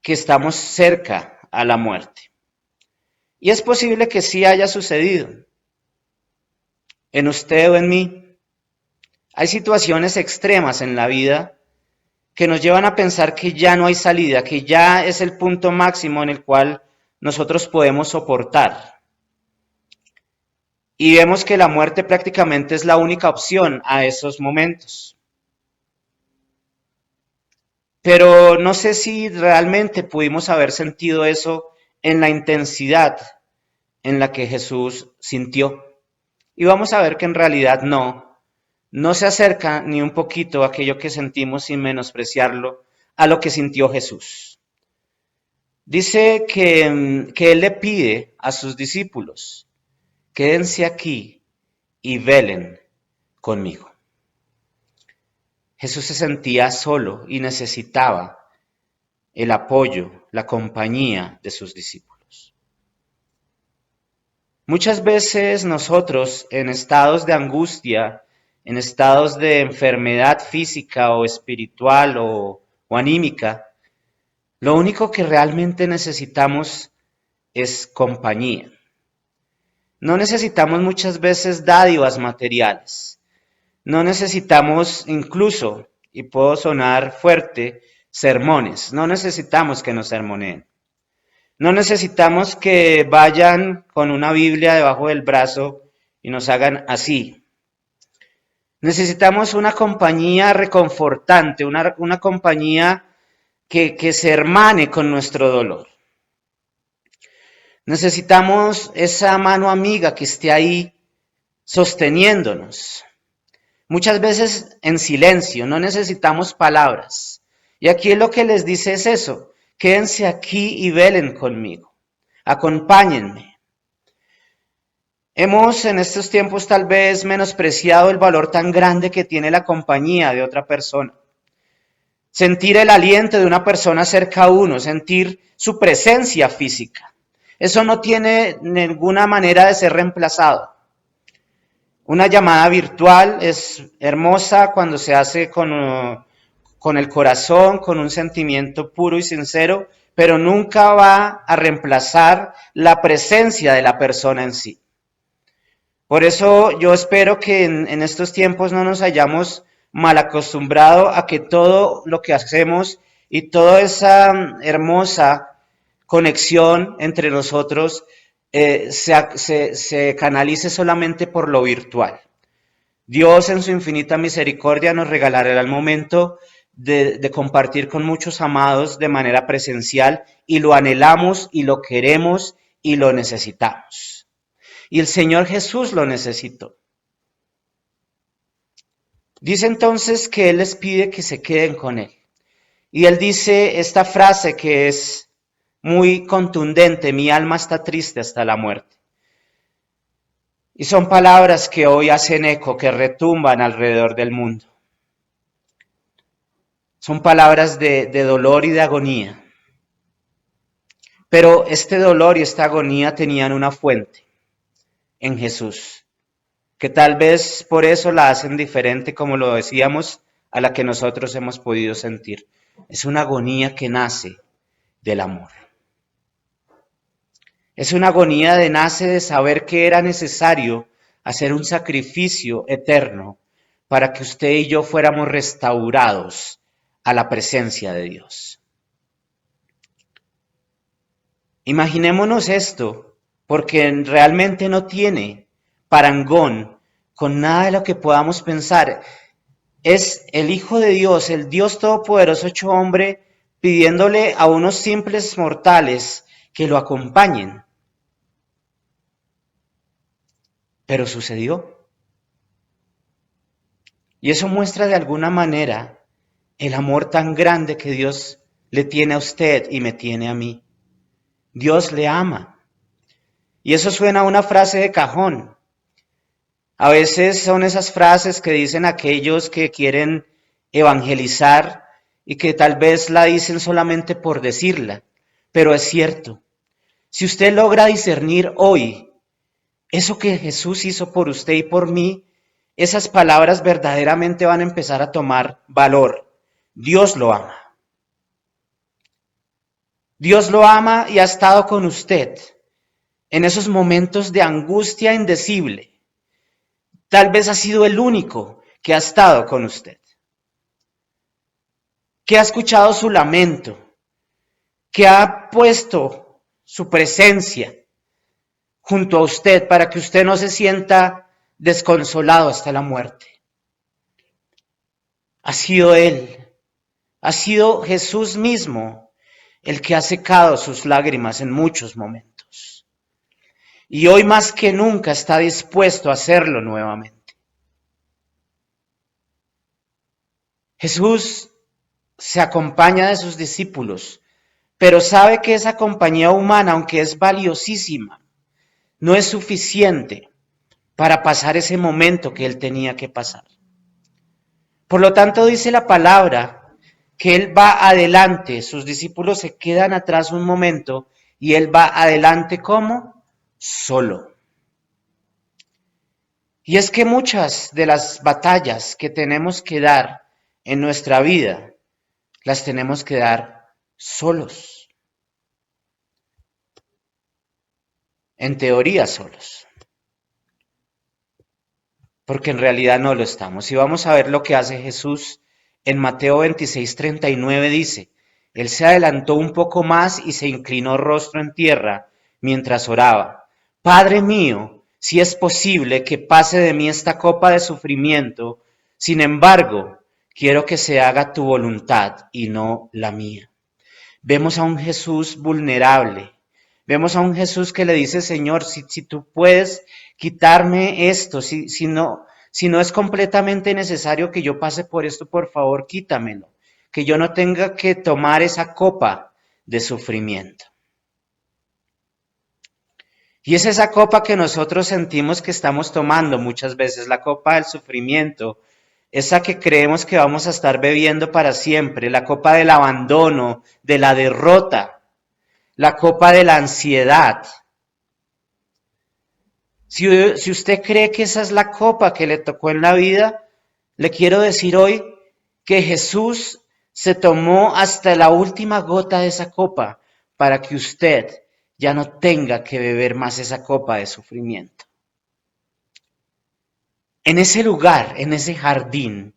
que estamos cerca a la muerte. Y es posible que sí haya sucedido en usted o en mí. Hay situaciones extremas en la vida que nos llevan a pensar que ya no hay salida, que ya es el punto máximo en el cual nosotros podemos soportar. Y vemos que la muerte prácticamente es la única opción a esos momentos. Pero no sé si realmente pudimos haber sentido eso en la intensidad en la que Jesús sintió. Y vamos a ver que en realidad no se acerca ni un poquito a aquello que sentimos, sin menospreciarlo, a lo que sintió Jesús. Dice que Él le pide a sus discípulos: quédense aquí y velen conmigo. Jesús se sentía solo y necesitaba el apoyo, la compañía de sus discípulos. Muchas veces nosotros, en estados de angustia, en estados de enfermedad física o espiritual o anímica, lo único que realmente necesitamos es compañía. No necesitamos muchas veces dádivas materiales. No necesitamos incluso, y puedo sonar fuerte, sermones. No necesitamos que nos sermoneen. No necesitamos que vayan con una Biblia debajo del brazo y nos hagan así. Necesitamos una compañía reconfortante, una compañía que se hermane con nuestro dolor. Necesitamos esa mano amiga que esté ahí sosteniéndonos. Muchas veces en silencio, no necesitamos palabras. Y aquí lo que les dice es eso: quédense aquí y velen conmigo, acompáñenme. Hemos en estos tiempos tal vez menospreciado el valor tan grande que tiene la compañía de otra persona. Sentir el aliento de una persona cerca a uno, sentir su presencia física. Eso no tiene ninguna manera de ser reemplazado. Una llamada virtual es hermosa cuando se hace con el corazón, con un sentimiento puro y sincero, pero nunca va a reemplazar la presencia de la persona en sí. Por eso yo espero que en estos tiempos no nos hayamos mal acostumbrado a que todo lo que hacemos y toda esa hermosa conexión entre nosotros se canalice solamente por lo virtual. Dios en su infinita misericordia nos regalará el momento de compartir con muchos amados de manera presencial, y lo anhelamos y lo queremos y lo necesitamos. Y el Señor Jesús lo necesitó. Dice entonces que Él les pide que se queden con Él. Y Él dice esta frase que es muy contundente: mi alma está triste hasta la muerte. Y son palabras que hoy hacen eco, que retumban alrededor del mundo. Son palabras de dolor y de agonía. Pero este dolor y esta agonía tenían una fuente en Jesús, que tal vez por eso la hacen diferente, como lo decíamos, a la que nosotros hemos podido sentir. Es una agonía que nace del amor. Es una agonía que nace de saber que era necesario hacer un sacrificio eterno para que usted y yo fuéramos restaurados a la presencia de Dios. Imaginémonos esto, porque realmente no tiene parangón con nada de lo que podamos pensar. Es el Hijo de Dios, el Dios Todopoderoso hecho hombre, pidiéndole a unos simples mortales que lo acompañen. Pero sucedió. Y eso muestra de alguna manera el amor tan grande que Dios le tiene a usted y me tiene a mí. Dios le ama. Y eso suena a una frase de cajón. A veces son esas frases que dicen aquellos que quieren evangelizar y que tal vez la dicen solamente por decirla, pero es cierto. Si usted logra discernir hoy eso que Jesús hizo por usted y por mí, esas palabras verdaderamente van a empezar a tomar valor. Dios lo ama. Dios lo ama y ha estado con usted en esos momentos de angustia indecible. Tal vez ha sido el único que ha estado con usted, que ha escuchado su lamento, que ha puesto su presencia junto a usted para que usted no se sienta desconsolado hasta la muerte. Ha sido Él, ha sido Jesús mismo el que ha secado sus lágrimas en muchos momentos. Y hoy más que nunca está dispuesto a hacerlo nuevamente. Jesús se acompaña de sus discípulos, pero sabe que esa compañía humana, aunque es valiosísima, no es suficiente para pasar ese momento que Él tenía que pasar. Por lo tanto, dice la palabra que Él va adelante, sus discípulos se quedan atrás un momento y Él va adelante ¿cómo? Solo. Y es que muchas de las batallas que tenemos que dar en nuestra vida, las tenemos que dar solos. En teoría solos. Porque en realidad no lo estamos. Y vamos a ver lo que hace Jesús en Mateo 26:39 dice: Él se adelantó un poco más y se inclinó rostro en tierra mientras oraba. Padre mío, si es posible que pase de mí esta copa de sufrimiento, sin embargo, quiero que se haga tu voluntad y no la mía. Vemos a un Jesús vulnerable. Vemos a un Jesús que le dice: Señor, si tú puedes quitarme esto, si no es completamente necesario que yo pase por esto, por favor, quítamelo. que yo no tenga que tomar esa copa de sufrimiento. Y es esa copa que nosotros sentimos que estamos tomando muchas veces, la copa del sufrimiento, esa que creemos que vamos a estar bebiendo para siempre, la copa del abandono, de la derrota, la copa de la ansiedad. Si usted cree que esa es la copa que le tocó en la vida, le quiero decir hoy que Jesús se tomó hasta la última gota de esa copa para que usted ya no tenga que beber más esa copa de sufrimiento. En ese lugar, en ese jardín,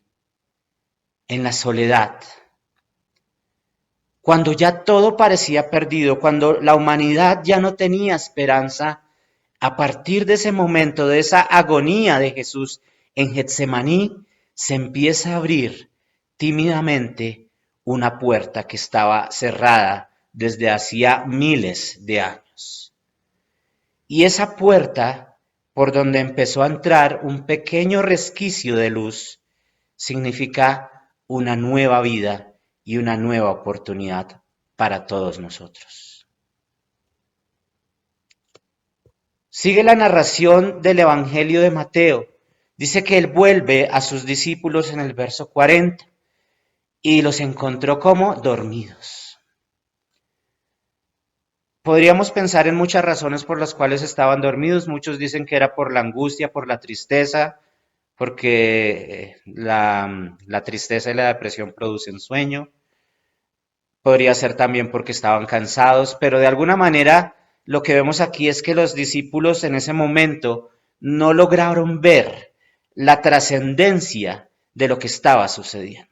en la soledad, cuando ya todo parecía perdido, cuando la humanidad ya no tenía esperanza, a partir de ese momento, de esa agonía de Jesús en Getsemaní, se empieza a abrir tímidamente una puerta que estaba cerrada desde hacía miles de años. Y esa puerta, por donde empezó a entrar un pequeño resquicio de luz, significa una nueva vida y una nueva oportunidad para todos nosotros. Sigue la narración del Evangelio de Mateo. Dice que él vuelve a sus discípulos en el verso 40 y los encontró como dormidos. Podríamos pensar en muchas razones por las cuales estaban dormidos. Muchos dicen que era por la angustia, por la tristeza, porque la tristeza y la depresión producen sueño. Podría ser también porque estaban cansados, pero de alguna manera lo que vemos aquí es que los discípulos en ese momento no lograron ver la trascendencia de lo que estaba sucediendo.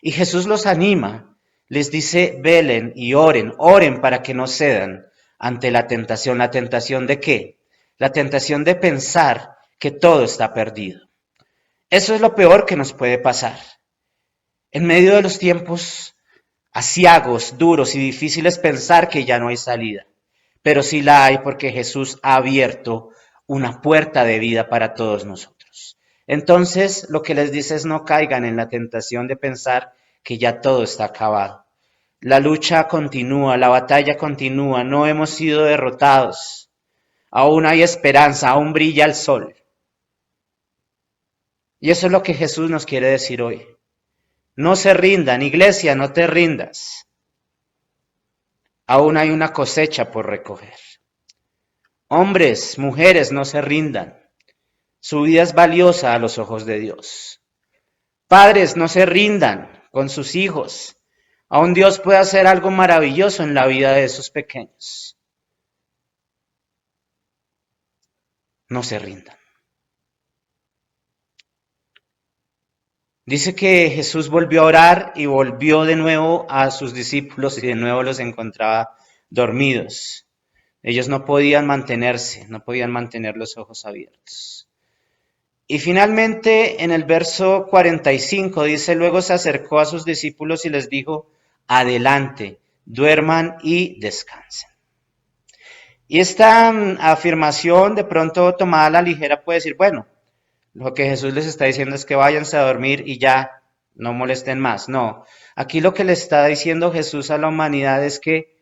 Y Jesús los anima, les dice, velen y oren para que no cedan ante la tentación. ¿La tentación de qué? La tentación de pensar que todo está perdido. Eso es lo peor que nos puede pasar. En medio de los tiempos aciagos, duros y difíciles, pensar que ya no hay salida. Pero sí la hay porque Jesús ha abierto una puerta de vida para todos nosotros. Entonces, lo que les dice es no caigan en la tentación de pensar que ya todo está acabado. La lucha continúa, la batalla continúa, no hemos sido derrotados. Aún hay esperanza, aún brilla el sol. Y eso es lo que Jesús nos quiere decir hoy. No se rindan, iglesia, no te rindas. Aún hay una cosecha por recoger. Hombres, mujeres, no se rindan. Su vida es valiosa a los ojos de Dios. Padres, no se rindan con sus hijos. Aún Dios puede hacer algo maravilloso en la vida de esos pequeños. No se rindan. Dice que Jesús volvió a orar y volvió de nuevo a sus discípulos y de nuevo los encontraba dormidos. Ellos no podían mantenerse, no podían mantener los ojos abiertos. Y finalmente en el verso 45 dice, luego se acercó a sus discípulos y les dijo, adelante, duerman y descansen. Y esta afirmación de pronto tomada a la ligera puede decir, bueno, lo que Jesús les está diciendo es que váyanse a dormir y ya, no molesten más. No, aquí lo que le está diciendo Jesús a la humanidad es que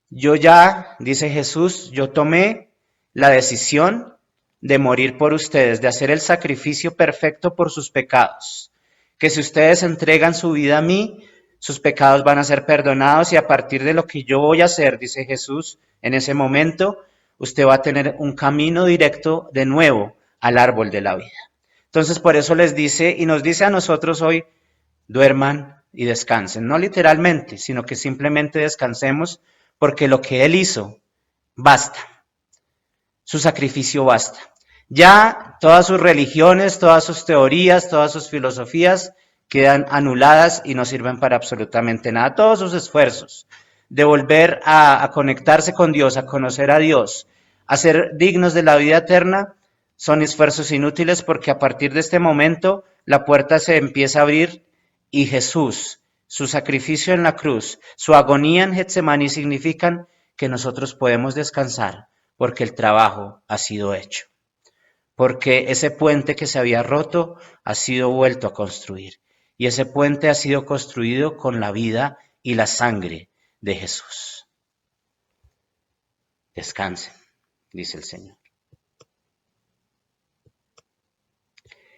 yo ya, dice Jesús, yo tomé la decisión de morir por ustedes, de hacer el sacrificio perfecto por sus pecados. Que si ustedes entregan su vida a mí, sus pecados van a ser perdonados y a partir de lo que yo voy a hacer, dice Jesús, en ese momento, usted va a tener un camino directo de nuevo al árbol de la vida. Entonces por eso les dice y nos dice a nosotros hoy, duerman y descansen, no literalmente, sino que simplemente descansemos porque lo que Él hizo basta, su sacrificio basta. Ya todas sus religiones, todas sus teorías, todas sus filosofías quedan anuladas y no sirven para absolutamente nada. Todos sus esfuerzos de volver a conectarse con Dios, a conocer a Dios, a ser dignos de la vida eterna, son esfuerzos inútiles porque a partir de este momento la puerta se empieza a abrir y Jesús, su sacrificio en la cruz, su agonía en Getsemaní significan que nosotros podemos descansar porque el trabajo ha sido hecho, porque ese puente que se había roto ha sido vuelto a construir y ese puente ha sido construido con la vida y la sangre de Jesús. Descansen, dice el Señor.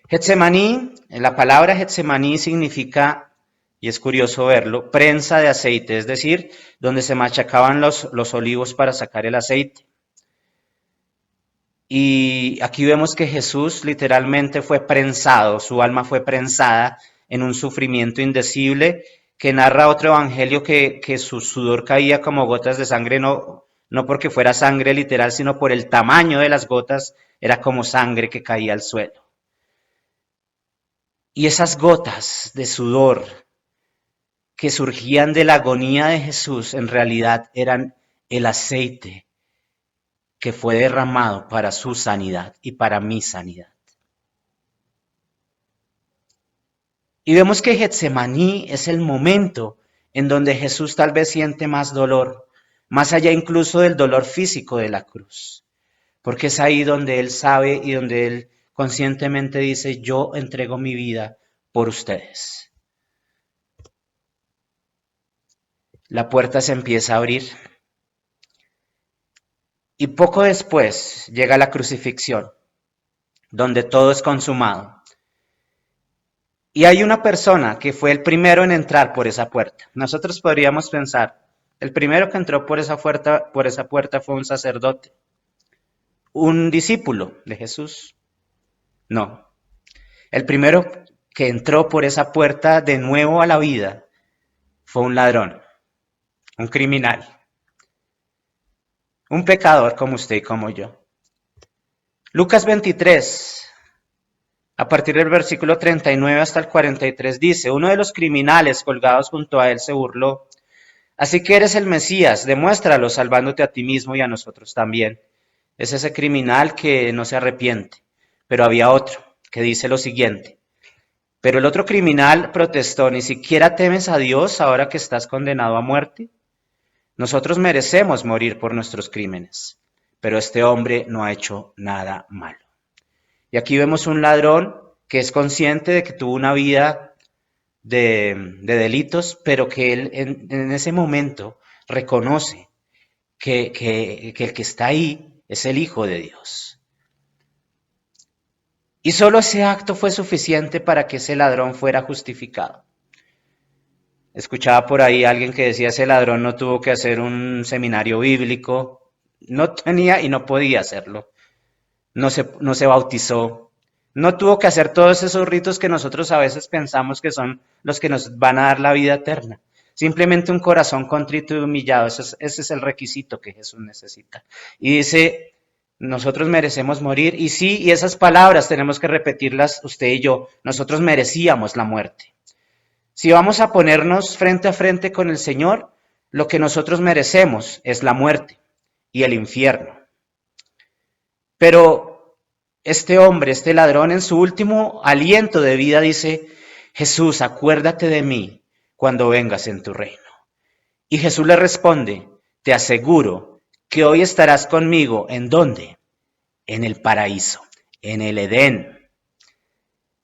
Getsemaní, la palabra Getsemaní significa, y es curioso verlo, prensa de aceite, es decir, donde se machacaban los olivos para sacar el aceite. Y aquí vemos que Jesús literalmente fue prensado, su alma fue prensada en un sufrimiento indecible, que narra otro evangelio que su sudor caía como gotas de sangre, no porque fuera sangre literal, sino por el tamaño de las gotas, era como sangre que caía al suelo. Y esas gotas de sudor que surgían de la agonía de Jesús, en realidad eran el aceite que fue derramado para su sanidad y para mi sanidad. Y vemos que Getsemaní es el momento en donde Jesús tal vez siente más dolor, más allá incluso del dolor físico de la cruz, porque es ahí donde Él sabe y donde Él conscientemente dice, yo entrego mi vida por ustedes. La puerta se empieza a abrir y poco después llega la crucifixión, donde todo es consumado. Y hay una persona que fue el primero en entrar por esa puerta. Nosotros podríamos pensar, el primero que entró por esa puerta fue un sacerdote, un discípulo de Jesús. No, el primero que entró por esa puerta de nuevo a la vida fue un ladrón, un criminal, un pecador como usted y como yo. Lucas 23, a partir del versículo 39 hasta el 43 dice, uno de los criminales colgados junto a él se burló. Así que eres el Mesías, demuéstralo salvándote a ti mismo y a nosotros también. Es ese criminal que no se arrepiente. Pero había otro que dice lo siguiente. Pero el otro criminal protestó, ¿ni siquiera temes a Dios ahora que estás condenado a muerte? Nosotros merecemos morir por nuestros crímenes, pero este hombre no ha hecho nada malo. Y aquí vemos un ladrón que es consciente de que tuvo una vida de delitos, pero que él en ese momento reconoce que el que está ahí es el Hijo de Dios. Y solo ese acto fue suficiente para que ese ladrón fuera justificado. Escuchaba por ahí a alguien que decía ese ladrón no tuvo que hacer un seminario bíblico, no tenía y no podía hacerlo, no se bautizó, no tuvo que hacer todos esos ritos que nosotros a veces pensamos que son los que nos van a dar la vida eterna. Simplemente un corazón contrito y humillado, ese es el requisito que Jesús necesita. Y dice, nosotros merecemos morir, y sí, y esas palabras tenemos que repetirlas usted y yo, nosotros merecíamos la muerte. Si vamos a ponernos frente a frente con el Señor, lo que nosotros merecemos es la muerte y el infierno. Pero este hombre, este ladrón, en su último aliento de vida dice, Jesús, acuérdate de mí cuando vengas en tu reino. Y Jesús le responde, te aseguro que hoy estarás conmigo, ¿en dónde? En el paraíso, en el Edén.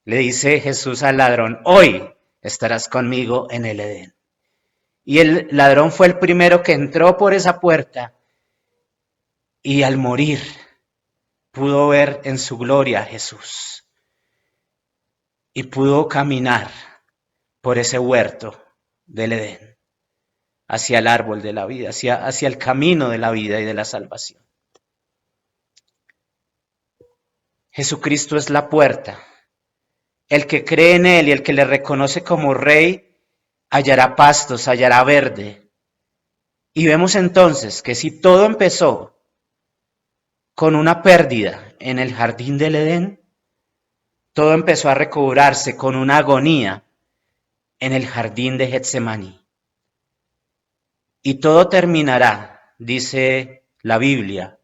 Le dice Jesús al ladrón, hoy estarás conmigo en el Edén. Y el ladrón fue el primero que entró por esa puerta y al morir pudo ver en su gloria a Jesús y pudo caminar por ese huerto del Edén hacia el árbol de la vida, hacia el camino de la vida y de la salvación. Jesucristo es la puerta. El que cree en Él y el que le reconoce como Rey, hallará pastos, hallará verde. Y vemos entonces que si todo empezó con una pérdida en el jardín del Edén, todo empezó a recobrarse con una agonía en el jardín de Getsemaní. Y todo terminará, dice la Biblia,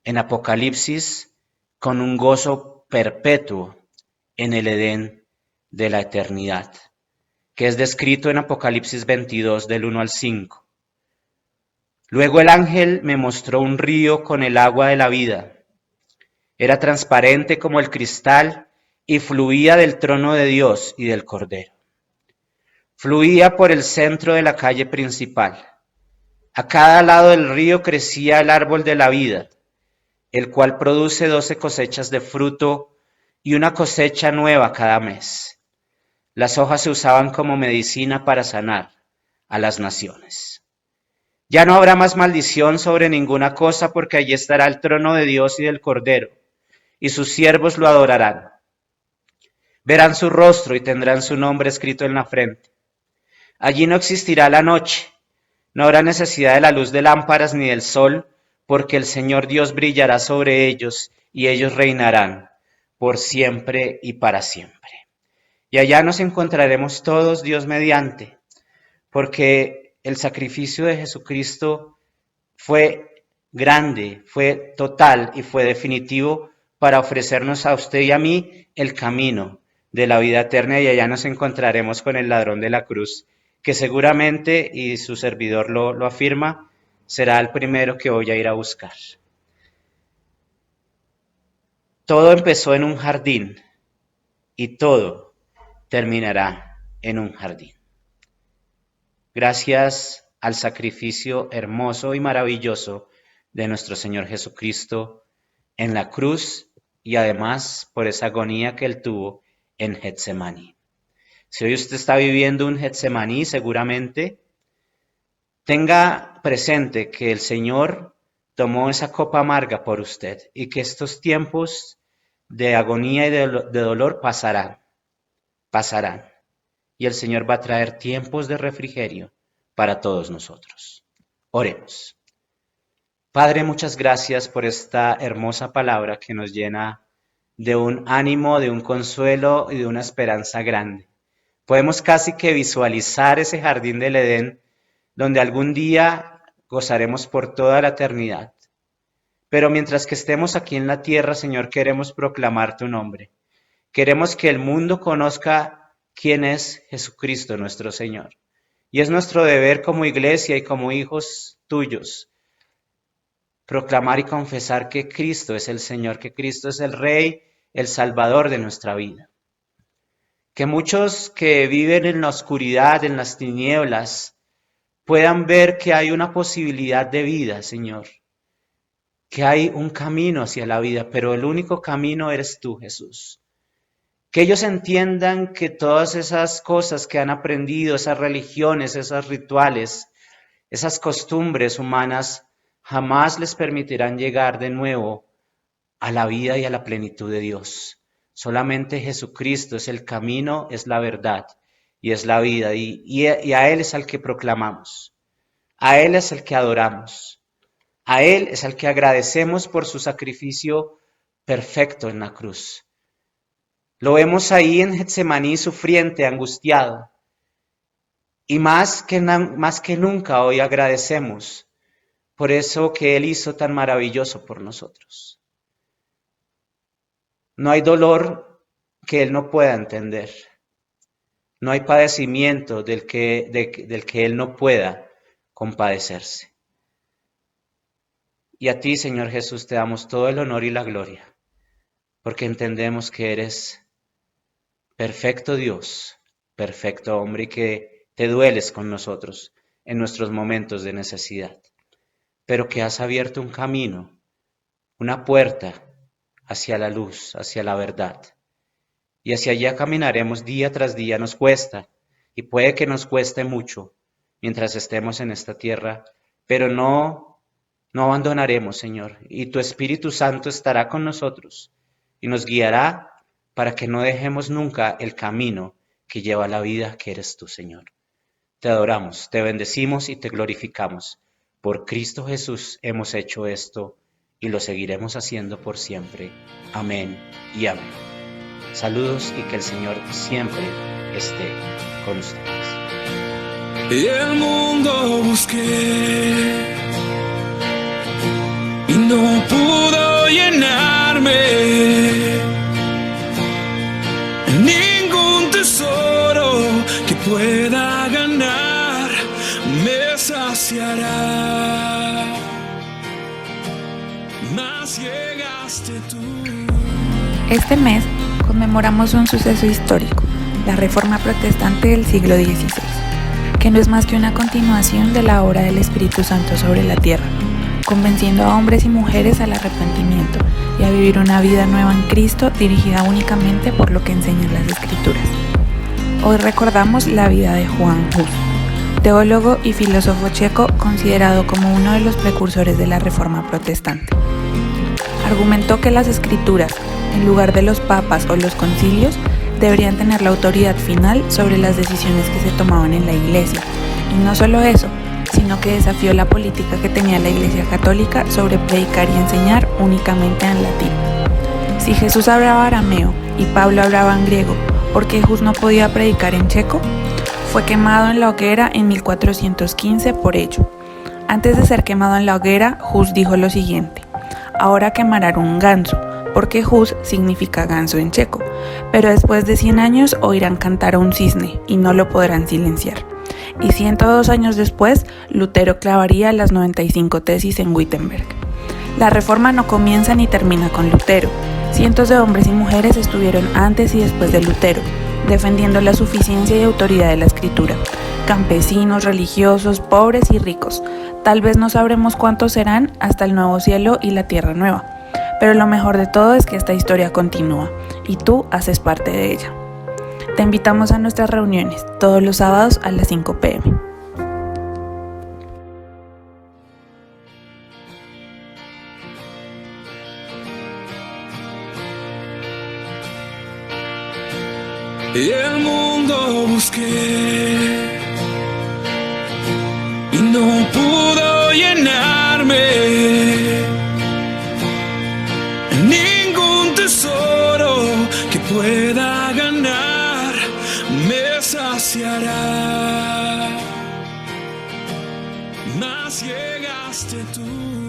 en Apocalipsis, con un gozo perpetuo en el Edén de la eternidad, que es descrito en Apocalipsis 22, del 1 al 5. Luego el ángel me mostró un río con el agua de la vida. Era transparente como el cristal y fluía del trono de Dios y del Cordero. Fluía por el centro de la calle principal. A cada lado del río crecía el árbol de la vida, el cual produce 12 cosechas de fruto y una cosecha nueva cada mes. Las hojas se usaban como medicina para sanar a las naciones. Ya no habrá más maldición sobre ninguna cosa, porque allí estará el trono de Dios y del Cordero, y sus siervos lo adorarán. Verán su rostro y tendrán su nombre escrito en la frente. Allí no existirá la noche, no habrá necesidad de la luz de lámparas ni del sol, porque el Señor Dios brillará sobre ellos, y ellos reinarán por siempre y para siempre. Y allá nos encontraremos todos, Dios mediante, porque el sacrificio de Jesucristo fue grande, fue total y fue definitivo para ofrecernos a usted y a mí el camino de la vida eterna, y allá nos encontraremos con el ladrón de la cruz, que seguramente, y su servidor lo afirma, será el primero que voy a ir a buscar. Todo empezó en un jardín y todo terminará en un jardín. Gracias al sacrificio hermoso y maravilloso de nuestro Señor Jesucristo en la cruz, y además por esa agonía que Él tuvo en Getsemaní. Si hoy usted está viviendo un Getsemaní, seguramente tenga presente que el Señor tomó esa copa amarga por usted, y que estos tiempos de agonía y de dolor pasarán. Y el Señor va a traer tiempos de refrigerio para todos nosotros. Oremos. Padre, muchas gracias por esta hermosa palabra que nos llena de un ánimo, de un consuelo y de una esperanza grande. Podemos casi que visualizar ese jardín del Edén, donde algún día gozaremos por toda la eternidad. Pero mientras que estemos aquí en la tierra, Señor, queremos proclamar tu nombre. Queremos que el mundo conozca quién es Jesucristo nuestro Señor. Y es nuestro deber como iglesia y como hijos tuyos proclamar y confesar que Cristo es el Señor, que Cristo es el Rey, el Salvador de nuestra vida. Que muchos que viven en la oscuridad, en las tinieblas, puedan ver que hay una posibilidad de vida, Señor. Que hay un camino hacia la vida, pero el único camino eres tú, Jesús. Que ellos entiendan que todas esas cosas que han aprendido, esas religiones, esos rituales, esas costumbres humanas, jamás les permitirán llegar de nuevo a la vida y a la plenitud de Dios. Solamente Jesucristo es el camino, es la verdad y es la vida. Y a Él es al que proclamamos. A Él es el que adoramos. A Él es al que agradecemos por su sacrificio perfecto en la cruz. Lo vemos ahí en Getsemaní sufriente, angustiado. Y más que nunca hoy agradecemos por eso que Él hizo tan maravilloso por nosotros. No hay dolor que Él no pueda entender. No hay padecimiento del que Él no pueda compadecerse. Y a ti, Señor Jesús, te damos todo el honor y la gloria, porque entendemos que eres perfecto Dios, perfecto hombre, y que te dueles con nosotros en nuestros momentos de necesidad, pero que has abierto un camino, una puerta hacia la luz, hacia la verdad. Y hacia allá caminaremos día tras día. Nos cuesta, y puede que nos cueste mucho mientras estemos en esta tierra, pero no abandonaremos, Señor. Y tu Espíritu Santo estará con nosotros y nos guiará para que no dejemos nunca el camino que lleva a la vida, que eres tú, Señor. Te adoramos, te bendecimos y te glorificamos. Por Cristo Jesús hemos hecho esto y lo seguiremos haciendo por siempre. Amén y amén. Saludos y que el Señor siempre esté con ustedes. Y el mundo busqué y no pudo llenarme. Ningún tesoro que pueda ganar me saciará. Mas llegaste tú. Este mes Conmemoramos un suceso histórico, la Reforma Protestante del siglo XVI, que no es más que una continuación de la obra del Espíritu Santo sobre la tierra, convenciendo a hombres y mujeres al arrepentimiento y a vivir una vida nueva en Cristo dirigida únicamente por lo que enseñan las Escrituras. Hoy recordamos la vida de Juan Hus, teólogo y filósofo checo considerado como uno de los precursores de la Reforma Protestante. Argumentó que las Escrituras, en lugar de los papas o los concilios, deberían tener la autoridad final sobre las decisiones que se tomaban en la Iglesia. Y no solo eso, sino que desafió la política que tenía la Iglesia Católica sobre predicar y enseñar únicamente en latín. Si Jesús hablaba arameo y Pablo hablaba en griego, ¿por qué Hus no podía predicar en checo? Fue quemado en la hoguera en 1415 por ello. Antes de ser quemado en la hoguera, Hus dijo lo siguiente: ahora quemarán un ganso, porque Hus significa ganso en checo, pero después de 100 años oirán cantar a un cisne y no lo podrán silenciar. Y 102 años después, Lutero clavaría las 95 tesis en Wittenberg. La Reforma no comienza ni termina con Lutero. Cientos de hombres y mujeres estuvieron antes y después de Lutero, defendiendo la suficiencia y autoridad de la Escritura. Campesinos, religiosos, pobres y ricos. Tal vez no sabremos cuántos serán hasta el nuevo cielo y la tierra nueva. Pero lo mejor de todo es que esta historia continúa y tú haces parte de ella. Te invitamos a nuestras reuniones todos los sábados a las 5 p.m. Y el mundo busqué y no pudo llenarme. Ningún tesoro que pueda ganar me saciará. Mas llegaste tú.